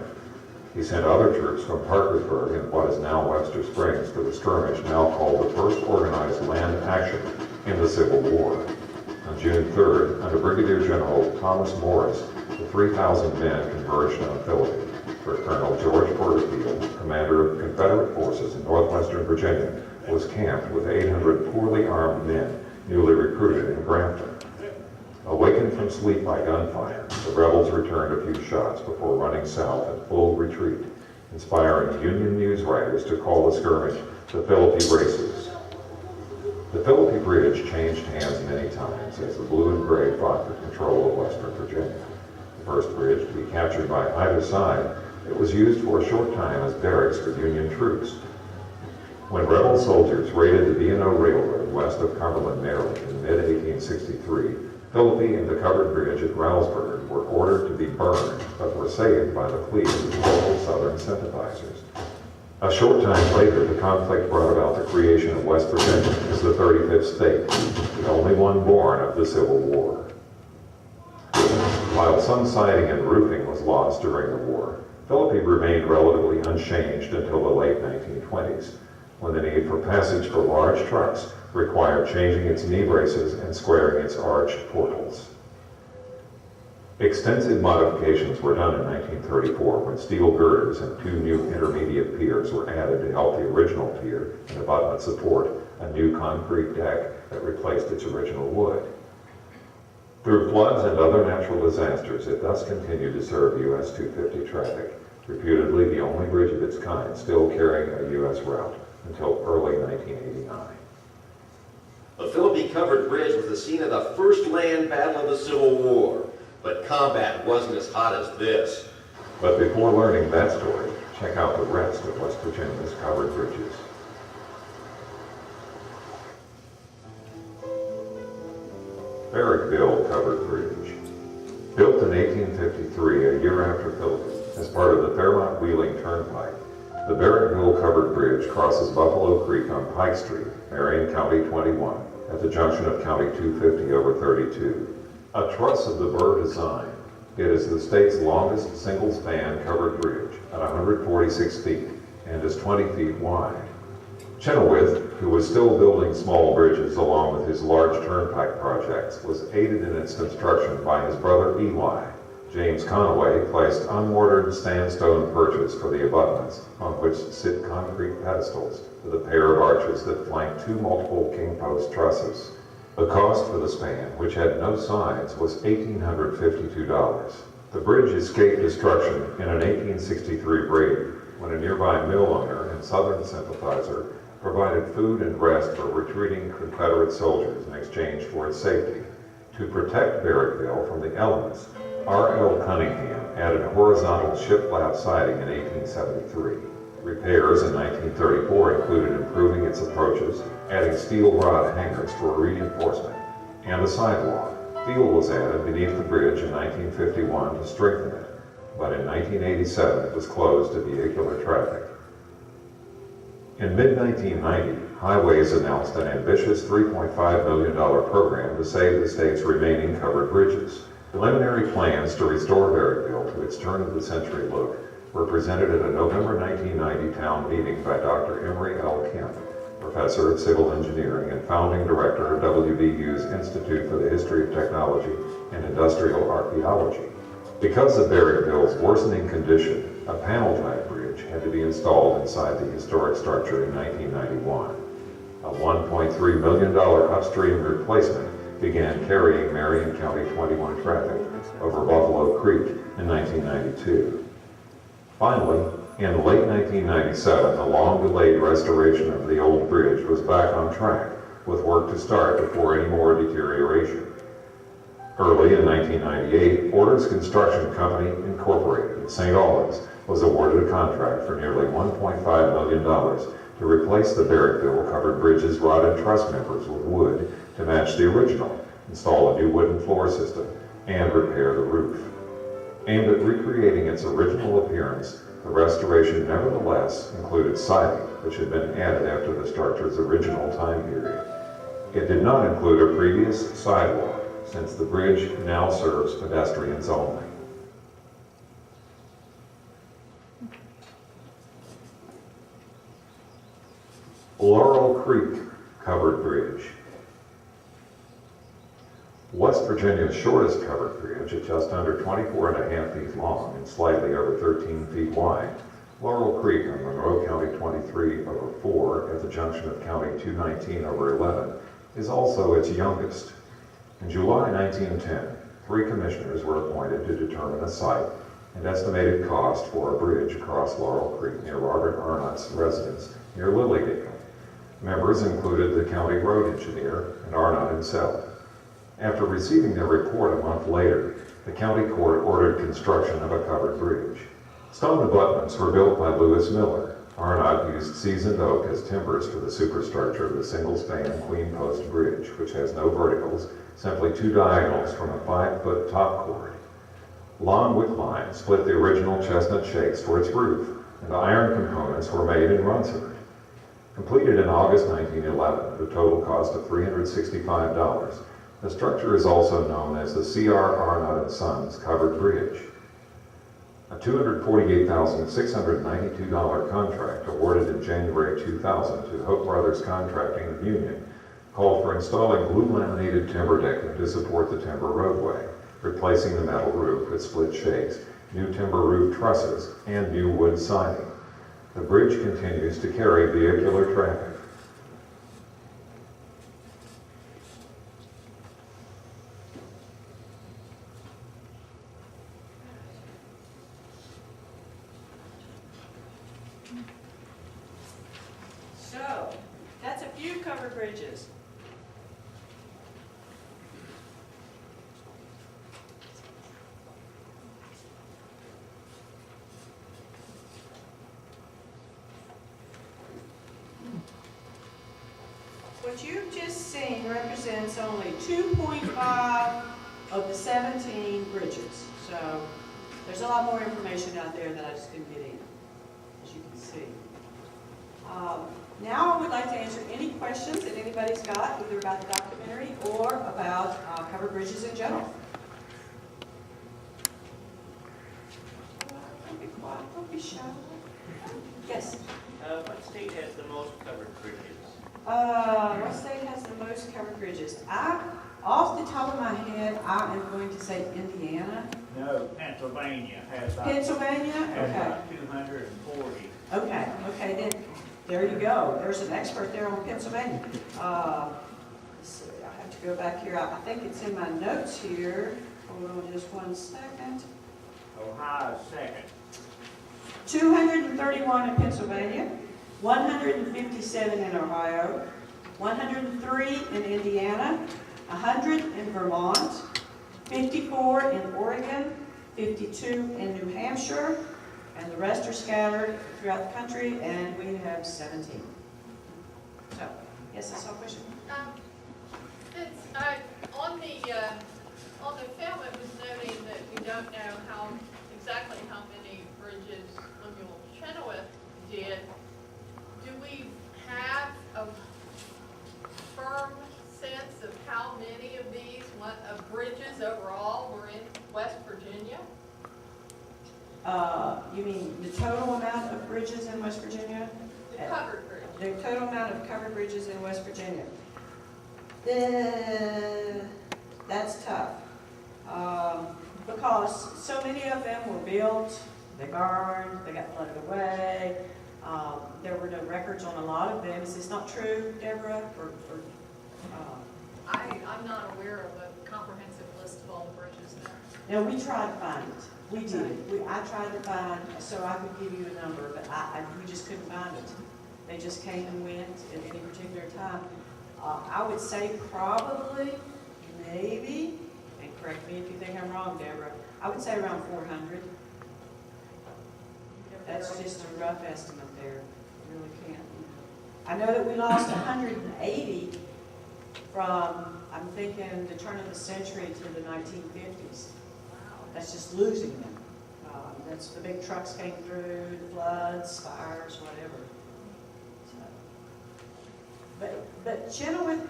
He sent other troops from Parkersburg and what is now Webster Springs to the skirmish now called the first organized land action in the Civil War. On June 3rd, under Brigadier General Thomas Morris, the 3,000 men converged on Philippi, where Colonel George Porterfield, commander of Confederate forces in northwestern Virginia, was camped with 800 poorly armed men newly recruited in Grafton. Awakened from sleep by gunfire, the rebels returned a few shots before running south in full retreat, inspiring Union news writers to call the skirmish the Philippi Races. The Philippi Bridge changed hands many times as the blue and gray fought for control of western Virginia. The first bridge to be captured by either side, it was used for a short time as barracks for Union troops. When rebel soldiers raided the B&O Railroad west of Cumberland, Maryland in mid-1863, Philippi and the covered bridge at Ralsburg were ordered to be burned, but were saved by the pleas of local Southern sympathizers. A short time later, the conflict brought about the creation of West Virginia as the 35th state, the only one born of the Civil War. While some siding and roofing was lost during the war, Philippi remained relatively unchanged until the late 1920s, when the need for passage for large trucks required changing its knee braces and squaring its arched portals. Extensive modifications were done in 1934 when steel girders and 2 new intermediate piers were added to help the original pier and abutment support a new concrete deck that replaced its original wood. Through floods and other natural disasters, it thus continued to serve US 250 traffic, reputedly the only bridge of its kind still carrying a US route until early 1989. The Philippi covered bridge was the scene of the first land battle of the Civil War, but combat wasn't as hot as this. But before learning that story, check out the rest of West Virginia's covered bridges. Barrackville Covered Bridge. Built in 1853, a year after Philippi, as part of the Fairmont Wheeling Turnpike, the Barrackville Covered Bridge crosses Buffalo Creek on Pike Street, Marion County 21, at the junction of County 250 over 32. A truss of the Burr design, it is the state's longest single-span covered bridge at 146 feet and is 20 feet wide. Chenoweth, who was still building small bridges along with his large turnpike projects, was aided in its construction by his brother Eli. James Conaway placed unmortared sandstone perches for the abutments, on which sit concrete pedestals with a pair of arches that flank 2 multiple king post trusses. The cost for the span, which had no sides, was $1,852. The bridge escaped destruction in an 1863 raid when a nearby mill owner and Southern sympathizer provided food and rest for retreating Confederate soldiers in exchange for its safety. To protect Barrackville from the elements, R.L. Cunningham added horizontal shiplap siding in 1873. Repairs in 1934 included improving its approaches, adding steel rod hangers for reinforcement, and a sidewalk. Steel was added beneath the bridge in 1951 to strengthen it, but in 1987 it was closed to vehicular traffic. In mid-1990, Highways announced an ambitious $3.5 million program to save the state's remaining covered bridges. Preliminary plans to restore Barrackville to its turn-of-the-century look were presented at a November 1990 town meeting by Dr. Emory L. Kemp, professor of civil engineering and founding director of WVU's Institute for the History of Technology and Industrial Archaeology. Because of Barrackville's worsening condition, a panel-type bridge had to be installed inside the historic structure in 1991. A $1.3 million upstream replacement began carrying Marion County 21 traffic over Buffalo Creek in 1992. Finally, in late 1997, the long-delayed restoration of the old bridge was back on track, with work to start before any more deterioration. Early in 1998, Orders Construction Company Incorporated in St. Albans was awarded a contract for nearly $1.5 million to replace the Barrackville covered bridge's rod and truss members with wood to match the original, install a new wooden floor system, and repair the roof. Aimed at recreating its original appearance, the restoration nevertheless included siding, which had been added after the structure's original time period. It did not include a previous sidewalk, since the bridge now serves pedestrians only. Laurel Creek Covered Bridge. West Virginia's shortest covered bridge, at just under 24.5 feet long and slightly over 13 feet wide, Laurel Creek on Monroe County 23 over 4 at the junction of County 219 over 11, is also its youngest. In July 1910, 3 commissioners were appointed to determine a site and estimated cost for a bridge across Laurel Creek near Robert Arnott's residence near Lilydale. Members included the county road engineer and Arnott himself. After receiving their report a month later, the county court ordered construction of a covered bridge. Stone abutments were built by Lewis Miller. Arnott used seasoned oak as timbers for the superstructure of the single-span Queen Post Bridge, which has no verticals, simply 2 diagonals from a 5-foot top chord. Long wick lines split the original chestnut shakes for its roof, and iron components were made in Runsford. Completed in August 1911 at a total cost of $365, the structure is also known as the C.R. Arnott & Sons Covered Bridge. A $248,692 contract awarded in January 2000 to Hope Brothers Contracting of Union called for installing blue laminated timber decking to support the timber roadway. replacing the metal roof with split shakes, new timber roof trusses, and new wood siding. The bridge continues to carry vehicular traffic. So, that's a few covered bridges. What you've just seen represents only 2.5 of the 17 bridges. So there's a lot more information out there that I just couldn't get in, as you can see. Now I would like to answer any questions that anybody's got, either about the documentary or about covered bridges in general. Don't be quiet, don't be shy. Yes? What state has the most covered bridges? What state has the most covered bridges? Off the top of my head, I am going to say Indiana. No, Pennsylvania has about, Pennsylvania? has Okay. about 240. Okay, then, there you go. There's an expert there on Pennsylvania. Let's see, I have to go back here. I think it's in my notes here. Hold on just one second. Ohio's second. 231 in Pennsylvania, 157 in Ohio, 103 in Indiana, 100 in Vermont, 54 in Oregon, 52 in New Hampshire, and the rest are scattered throughout the country, and we have 17. So, yes, I saw a question. On the film, it was noting that we don't know exactly how many bridges Lemuel Chenoweth did. Do we have a firm sense of how many of these bridges overall were in West Virginia? You mean the total amount of bridges in West Virginia? The covered bridges. The total amount of covered bridges in West Virginia. That's tough. Because so many of them were built, they burned, they got flooded away. There were no records on a lot of them. Is this not true, Deborah? I'm not aware of a comprehensive list of all the bridges there. No, we tried to find it. We did. I tried to find, so I could give you a number, but we just couldn't find it. They just came and went at any particular time. I would say probably, maybe, and correct me if you think I'm wrong, Deborah, I would say around 400. That's just a rough estimate there. I really can't. I know that we lost 180 from, I'm thinking, the turn of the century to the 1950s. That's just losing them. That's the big trucks came through, the floods, fires, whatever. So, but Chenoweth,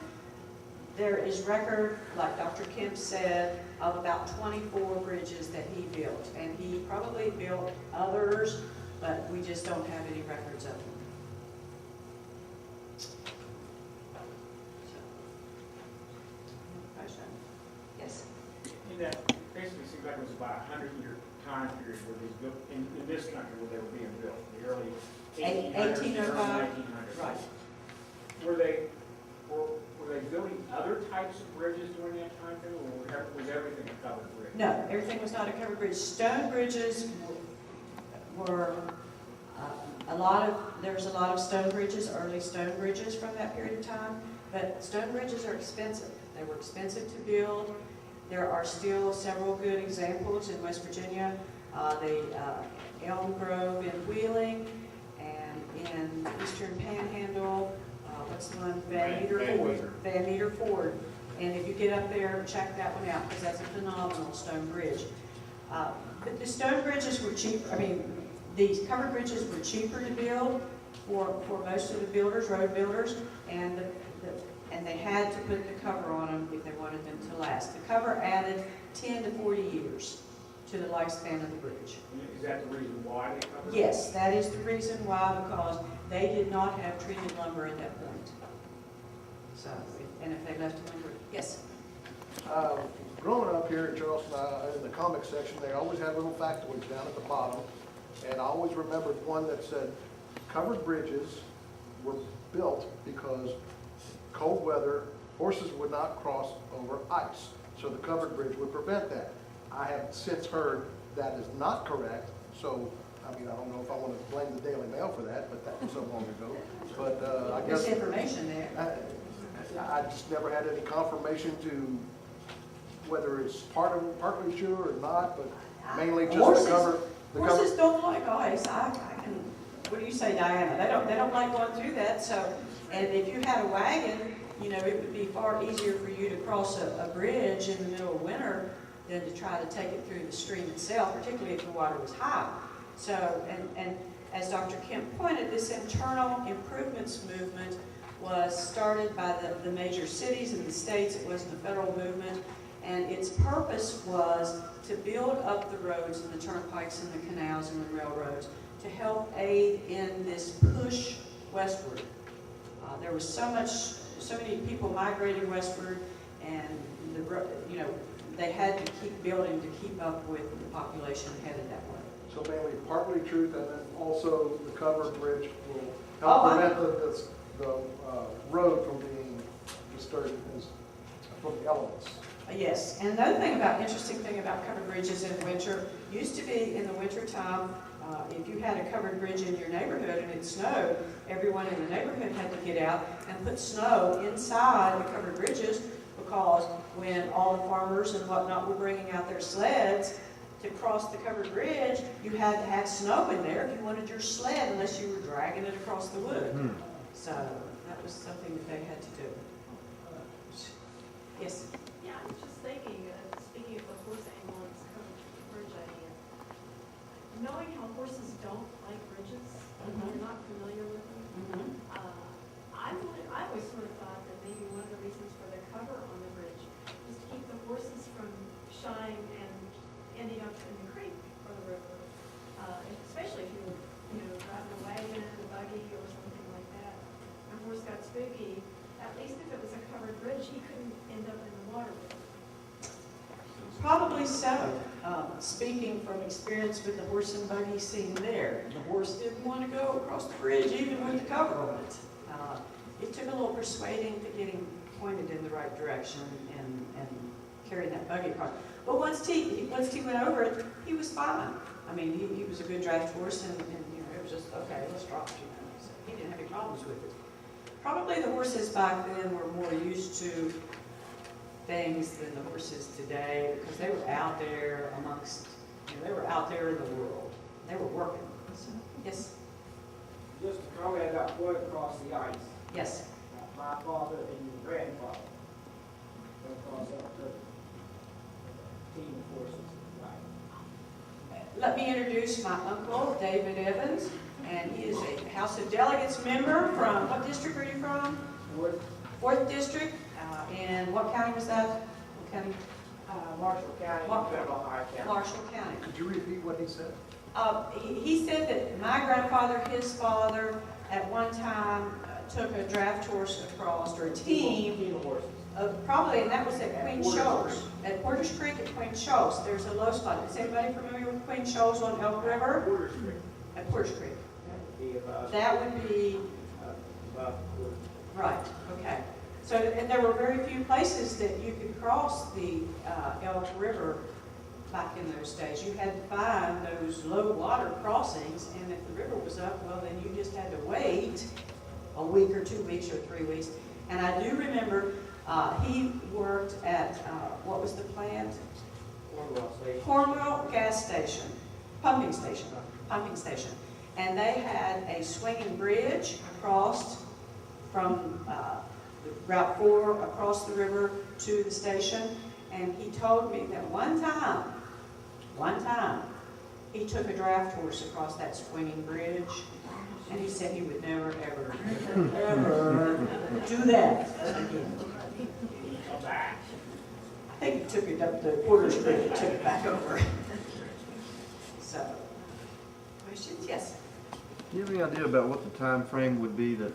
there is record, like Dr. Kemp said, of about 24 bridges that he built. And he probably built others, but we just don't have any records of them. Question? Yes? In that, basically seems like it was about a 100-year time period where these built, in this country where they were being built, the early 1800s, early 1900s. Right. Were they building other types of bridges during that time period, or was everything a covered bridge? No, everything was not a covered bridge. Stone bridges were there was a lot of stone bridges, early stone bridges from that period of time, but stone bridges are expensive. They were expensive to build. There are still several good examples in West Virginia. The Elm Grove in Wheeling and in Eastern Panhandle. What's the one? Van Meter Ford. And if you get up there, check that one out because that's a phenomenal stone bridge. But the stone bridges were cheap. I mean, these covered bridges were cheaper to build for most of the builders, road builders, and they had to put the cover on them if they wanted them to last. The cover added 10 to 40 years to the lifespan of the bridge. Is that the reason why they covered it? Yes, that is the reason why, because they did not have treated lumber at that point. So, and if they left lumber, yes? growing up here in Charleston, in the comic section, they always had little factoids down at the bottom. And I always remembered one that said, covered bridges were built because cold weather, horses would not cross over ice. So the covered bridge would prevent that. I have since heard that is not correct. So, I mean, I don't know if I want to blame the Daily Mail for that, but that was so long ago. But I guess Misinformation there. I just never had any confirmation to whether it's partly true or not, but mainly just the cover. Horses don't like ice. I can, what do you say, Diana? They don't like going through that. So, and if you had a wagon, you know, it would be far easier for you to cross a bridge in the middle of winter than to try to take it through the stream itself, particularly if the water was high. So, and as Dr. Kemp pointed, this internal improvements movement was started by the major cities and the states. It wasn't a federal movement. And its purpose was to build up the roads and the turnpikes and the canals and the railroads to help aid in this push westward. There was so many people migrating westward, and they had to keep building to keep up with the population headed that way. So mainly partly truth, and then also the covered bridge will help prevent the road from being disturbed from the elements. Yes, and another interesting thing about covered bridges in winter, used to be in the winter time, if you had a covered bridge in your neighborhood and it snowed, everyone in the neighborhood had to get out and put snow inside the covered bridges, because when all the farmers and whatnot were bringing out their sleds to cross the covered bridge, you had to have snow in there if you wanted your sled, unless you were dragging it across the wood. So that was something that they had to do. Yes? Yeah, I was just thinking, speaking of the horse ambulance covered bridge idea, knowing how horses don't like bridges, and you're not familiar with them, I always sort of thought that maybe one of the reasons for the cover on the bridge is to keep the horses from shying and ending up in the creek or the river, especially if you were, driving a wagon, a buggy, or something like that. And a horse got spooky. At least if it was a covered bridge, he couldn't end up in the water with it. Probably so. Speaking from experience with the horse and buggy scene there, the horse didn't want to go across the bridge even with the cover on it. It took a little persuading to get him pointed in the right direction and carry that buggy across. But once he went over it, he was fine. I mean, he was a good draft horse, and it was just, okay, let's drop it, So he didn't have any problems with it. Probably the horses back then were more used to things than the horses today, because they were out there amongst, they were out there in the world. They were working. So, yes? Just a comment about going across the ice. Yes. My father and grandfather went across up to a team of horses. Right. Let me introduce my uncle, David Evans, and he is a House of Delegates member from, what district are you from? Fourth District. And what county was that? What county? Marshall County, Ohio County. Marshall County. Could you repeat what he said? He said that my grandfather, his father, at one time took a draft horse across, or a team of horses. Probably, and that was at Queen Shoals. At Porter's Creek at Queen Shoals. There's a low spot. Is anybody familiar with Queen Shoals on Elk River? Porter's Creek. At Porter's Creek. That would be Right, okay. So, and there were very few places that you could cross the Elk River back in those days. You had to find those low water crossings, and if the river was up, well, then you just had to wait a week or 2 weeks or 3 weeks. And I do remember he worked at, what was the plant? Cornwell Gas Station, pumping station. And they had a swinging bridge across from Route 4 across the river to the station. And he told me that one time, he took a draft horse across that swinging bridge, and he said he would never, ever, ever do that again. I think he took it up to Porter's Creek and took it back over. So, questions? Yes? Do you have any idea about what the time frame would be that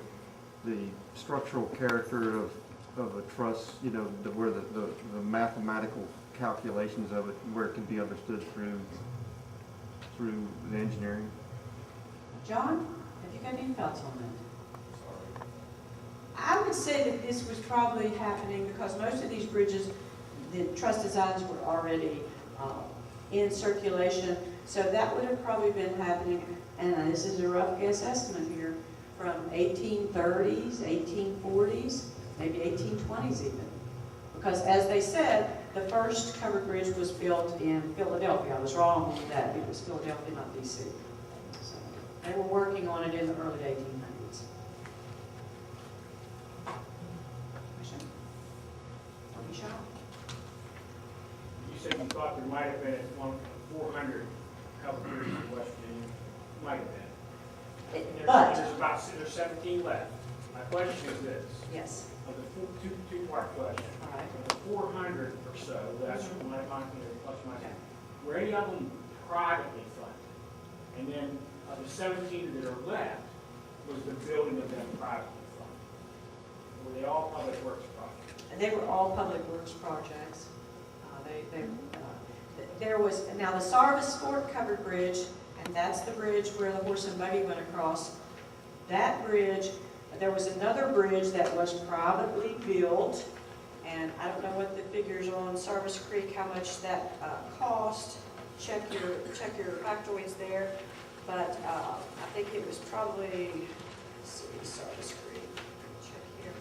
the structural character of a truss, where the mathematical calculations of it, where it can be understood through the engineering? John, have you got any thoughts on that? I would say that this was probably happening because most of these bridges, the truss designs were already in circulation, so that would have probably been happening, and this is a rough guess estimate here, from 1830s, 1840s, maybe 1820s even. Because as they said, the first covered bridge was built in Philadelphia. I was wrong with that. It was Philadelphia, not DC. So they were working on it in the early 1800s. Question? Don't be shocked. You said you thought there might have been 400 covered bridges in West Virginia. Might have been. There's 17 left. My question is this. Yes. Of the two-part question. All right. Of the 400 or so, that's my plus my. Were any of them privately funded? And then of the 17 that are left, was the building of them privately funded? Were they all public works projects? They were all public works projects. There was, now the Sarvis Fort covered bridge, and that's the bridge where the horse and buggy went across. That bridge, there was another bridge that was privately built, and I don't know what the figures are on Sarvis Creek, how much that cost. Check your factoids there, but I think it was probably, let's see, Sarvis Creek, check here.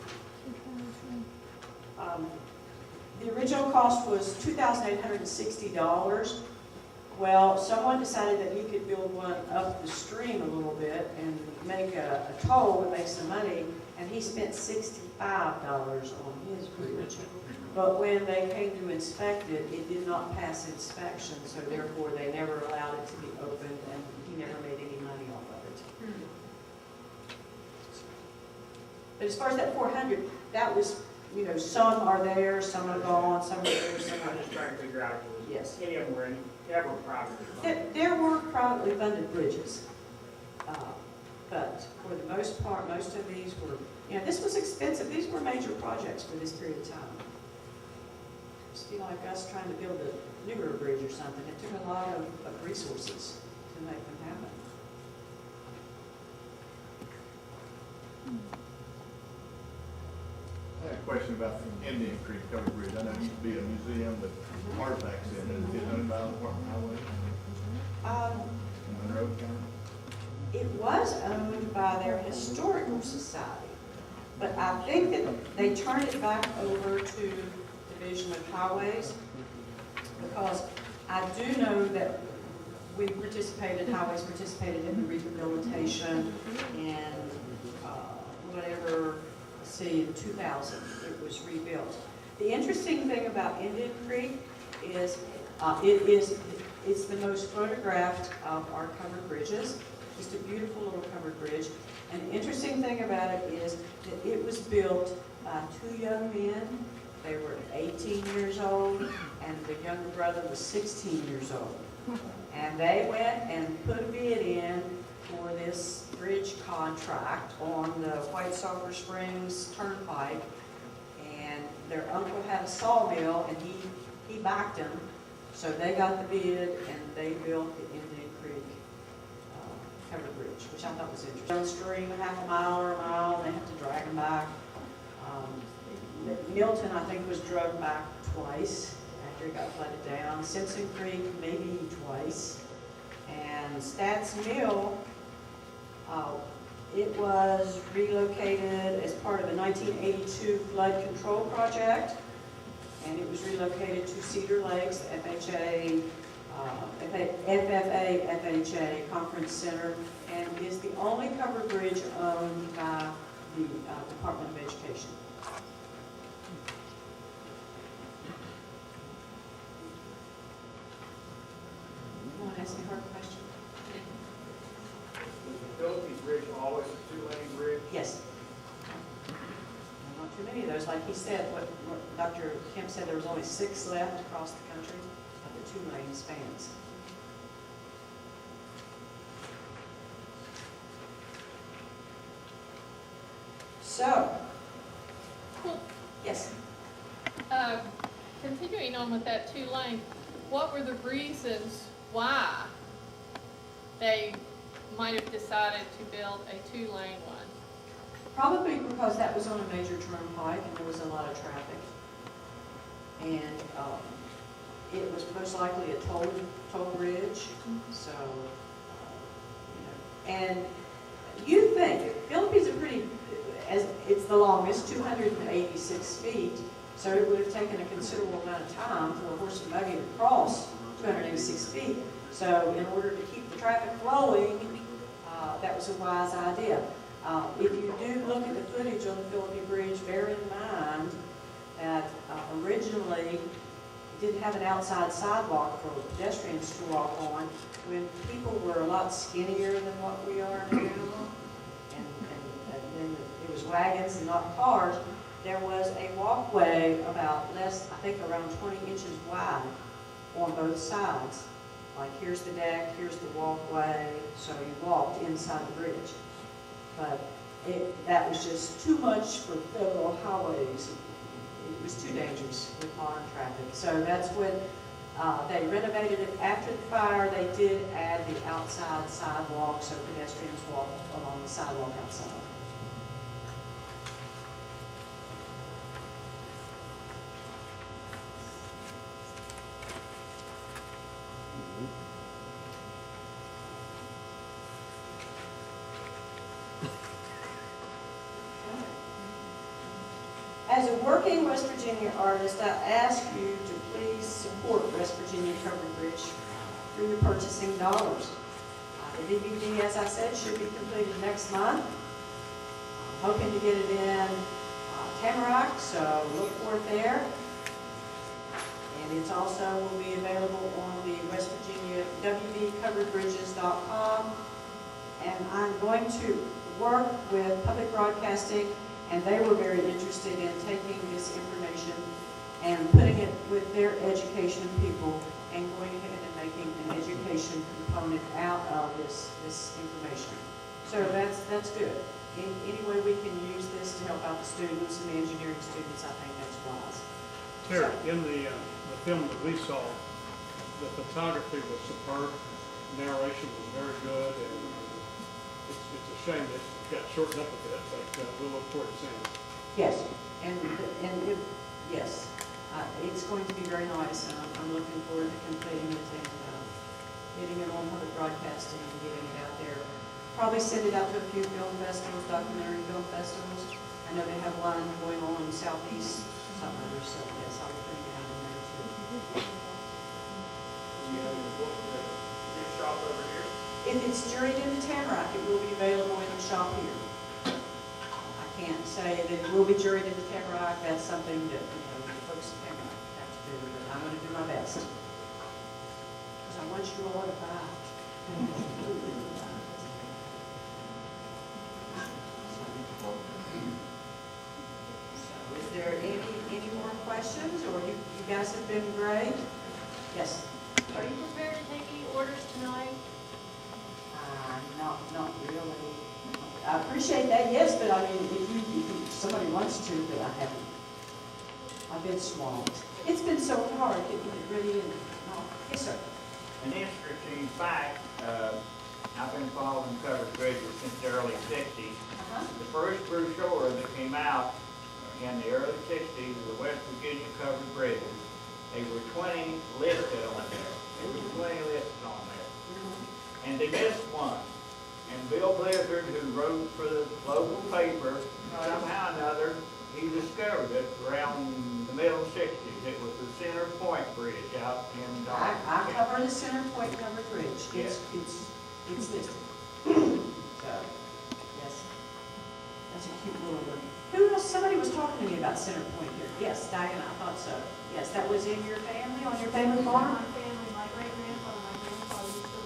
The original cost was $2,860. Well, someone decided that he could build one up the stream a little bit and make a toll and make some money, and he spent $65 on his bridge. But when they came to inspect it, it did not pass inspection, so therefore they never allowed it to be opened, and he never made any money off of it. But as far as that 400, that was, you know, some are there, some are gone, some are there, some are I'm just trying to figure out if yes. any of them were ever privately funded. There were privately funded bridges, but for the most part, most of these were, you know, this was expensive. These were major projects for this period of time. It's like us trying to build a newer bridge or something. It took a lot of resources to make them happen. I had a question about the Indian Creek Covered Bridge. I know it used to be a museum, but artifacts in it. Is it owned by the Department of Highway? Monroe County? It was owned by their historical society, but I think that they turned it back over to Division of Highways, because I do know that we participated, Highways participated in the rehabilitation and whatever, let's see, in 2000 it was rebuilt. The interesting thing about Indian Creek is it's the most photographed of our covered bridges. Just a beautiful little covered bridge. And the interesting thing about it is that it was built by two young men. They were 18 years old, and the younger brother was 16 years old. And they went and put a bid in for this bridge contract on the White Sulphur Springs Turnpike. And their uncle had a sawmill, and he backed them. So they got the bid, and they built the Indian Creek covered bridge, which I thought was interesting. Downstream, a half a mile or a mile, and they had to drag them back. Milton, I think, was drugged back twice after it got flooded down. Simpson Creek, maybe twice. And Stats Mill, it was relocated as part of a 1982 flood control project. And it was relocated to Cedar Lakes, FFA, FHA Conference Center, and is the only covered bridge owned by the Department of Education. You want to ask me a hard question? Was the Philippi Bridge always a two-lane bridge? Yes. Not too many of those. Like he said, what Dr. Kemp said, there was only 6 left across the country of the 2-lane spans. So, yes. continuing on with that 2-lane, what were the reasons why they might have decided to build a 2-lane one? Probably because that was on a major turnpike and there was a lot of traffic. And it was most likely a toll bridge, so, and you think, Philippi's a pretty, it's the longest, 286 feet, so it would have taken a considerable amount of time for a horse and buggy to cross 286 feet. So in order to keep the traffic flowing, that was a wise idea. If you do look at the footage on the Philippi Bridge, bear in mind that originally it didn't have an outside sidewalk for pedestrians to walk on when people were a lot skinnier than what we are now, and then it was wagons and not cars. There was a walkway about I think around 20 inches wide on both sides. Like here's the deck, here's the walkway, so you walked inside the bridge. But that was just too much for federal highways. It was too dangerous with modern traffic. So that's when they renovated it. After the fire, they did add the outside sidewalk so pedestrians walk along the sidewalk outside. As a working West Virginia artist, I ask you to please support West Virginia Covered Bridge through your purchasing dollars. The DVD, as I said, should be completed next month. I'm hoping to get it in Tamarack, so look for it there. And it's also will be available on the West Virginia www.coveredbridges.com. And I'm going to work with public broadcasting, and they were very interested in taking this information and putting it with their education people and going ahead and making an education component out of this information. So that's good. Any way we can use this to help out the students and the engineering students, I think that's wise. Terry, in the film that we saw, the photography was superb, narration was very good, and it's a shame that it got shortened up a bit, but we'll look forward to seeing it. Yes, yes, it's going to be very nice, and I'm looking forward to completing it and getting it on public broadcasting and getting it out there. Probably send it out to a few film festivals, documentary film festivals. I know they have one going on in the Southeast summer, so yes, I'll be putting it out in there too. Shop over here? If it's juried in the Tamarack, it will be available in the shop here. I can't say that it will be juried in the Tamarack. That's something that the folks in Tamarack have to do, but I'm going to do my best. Because I want you all to buy it. So is there any more questions, or you guys have been great? Yes? Are you prepared to take any orders tonight? Not really. I appreciate that, yes, but I mean, if somebody wants to, but I haven't. I've been swamped. It's been so hard getting it ready and all. Yes, sir. An interesting fact, I've been following covered bridges since the early 60s. The first brochure that came out in the early 60s of the West Virginia covered bridges, there were 20 listed on there. There were 20 listed on there. And they missed one. And Bill Blizzard, who wrote for the local paper, somehow or another, he discovered it around the middle 60s. It was the Center Point Bridge out in Dartmouth. I cover the Center Point covered bridge. It's listed. So, yes. That's a cute little one. Who else? Somebody was talking to me about Center Point here. Yes, Diana, I thought so. Yes, that was in your family, on your family farm? My family, my great-grandfather, my grandfather used to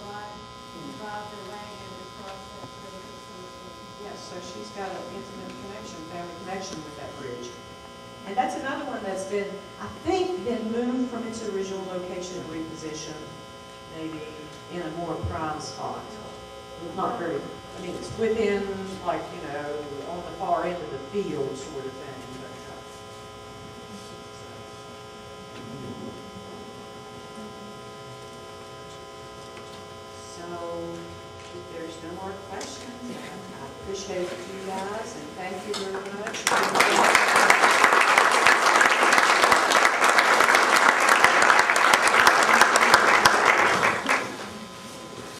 drive their wagon across that bridge. Yes, so she's got an intimate connection, family connection with that bridge. And that's another one that's been, I think, been moved from its original location and repositioned, maybe in a more prime spot. Not very, I mean, it's within, like, on the far end of the field sort of thing. But, So if there's no more questions, I appreciate you guys and thank you very much.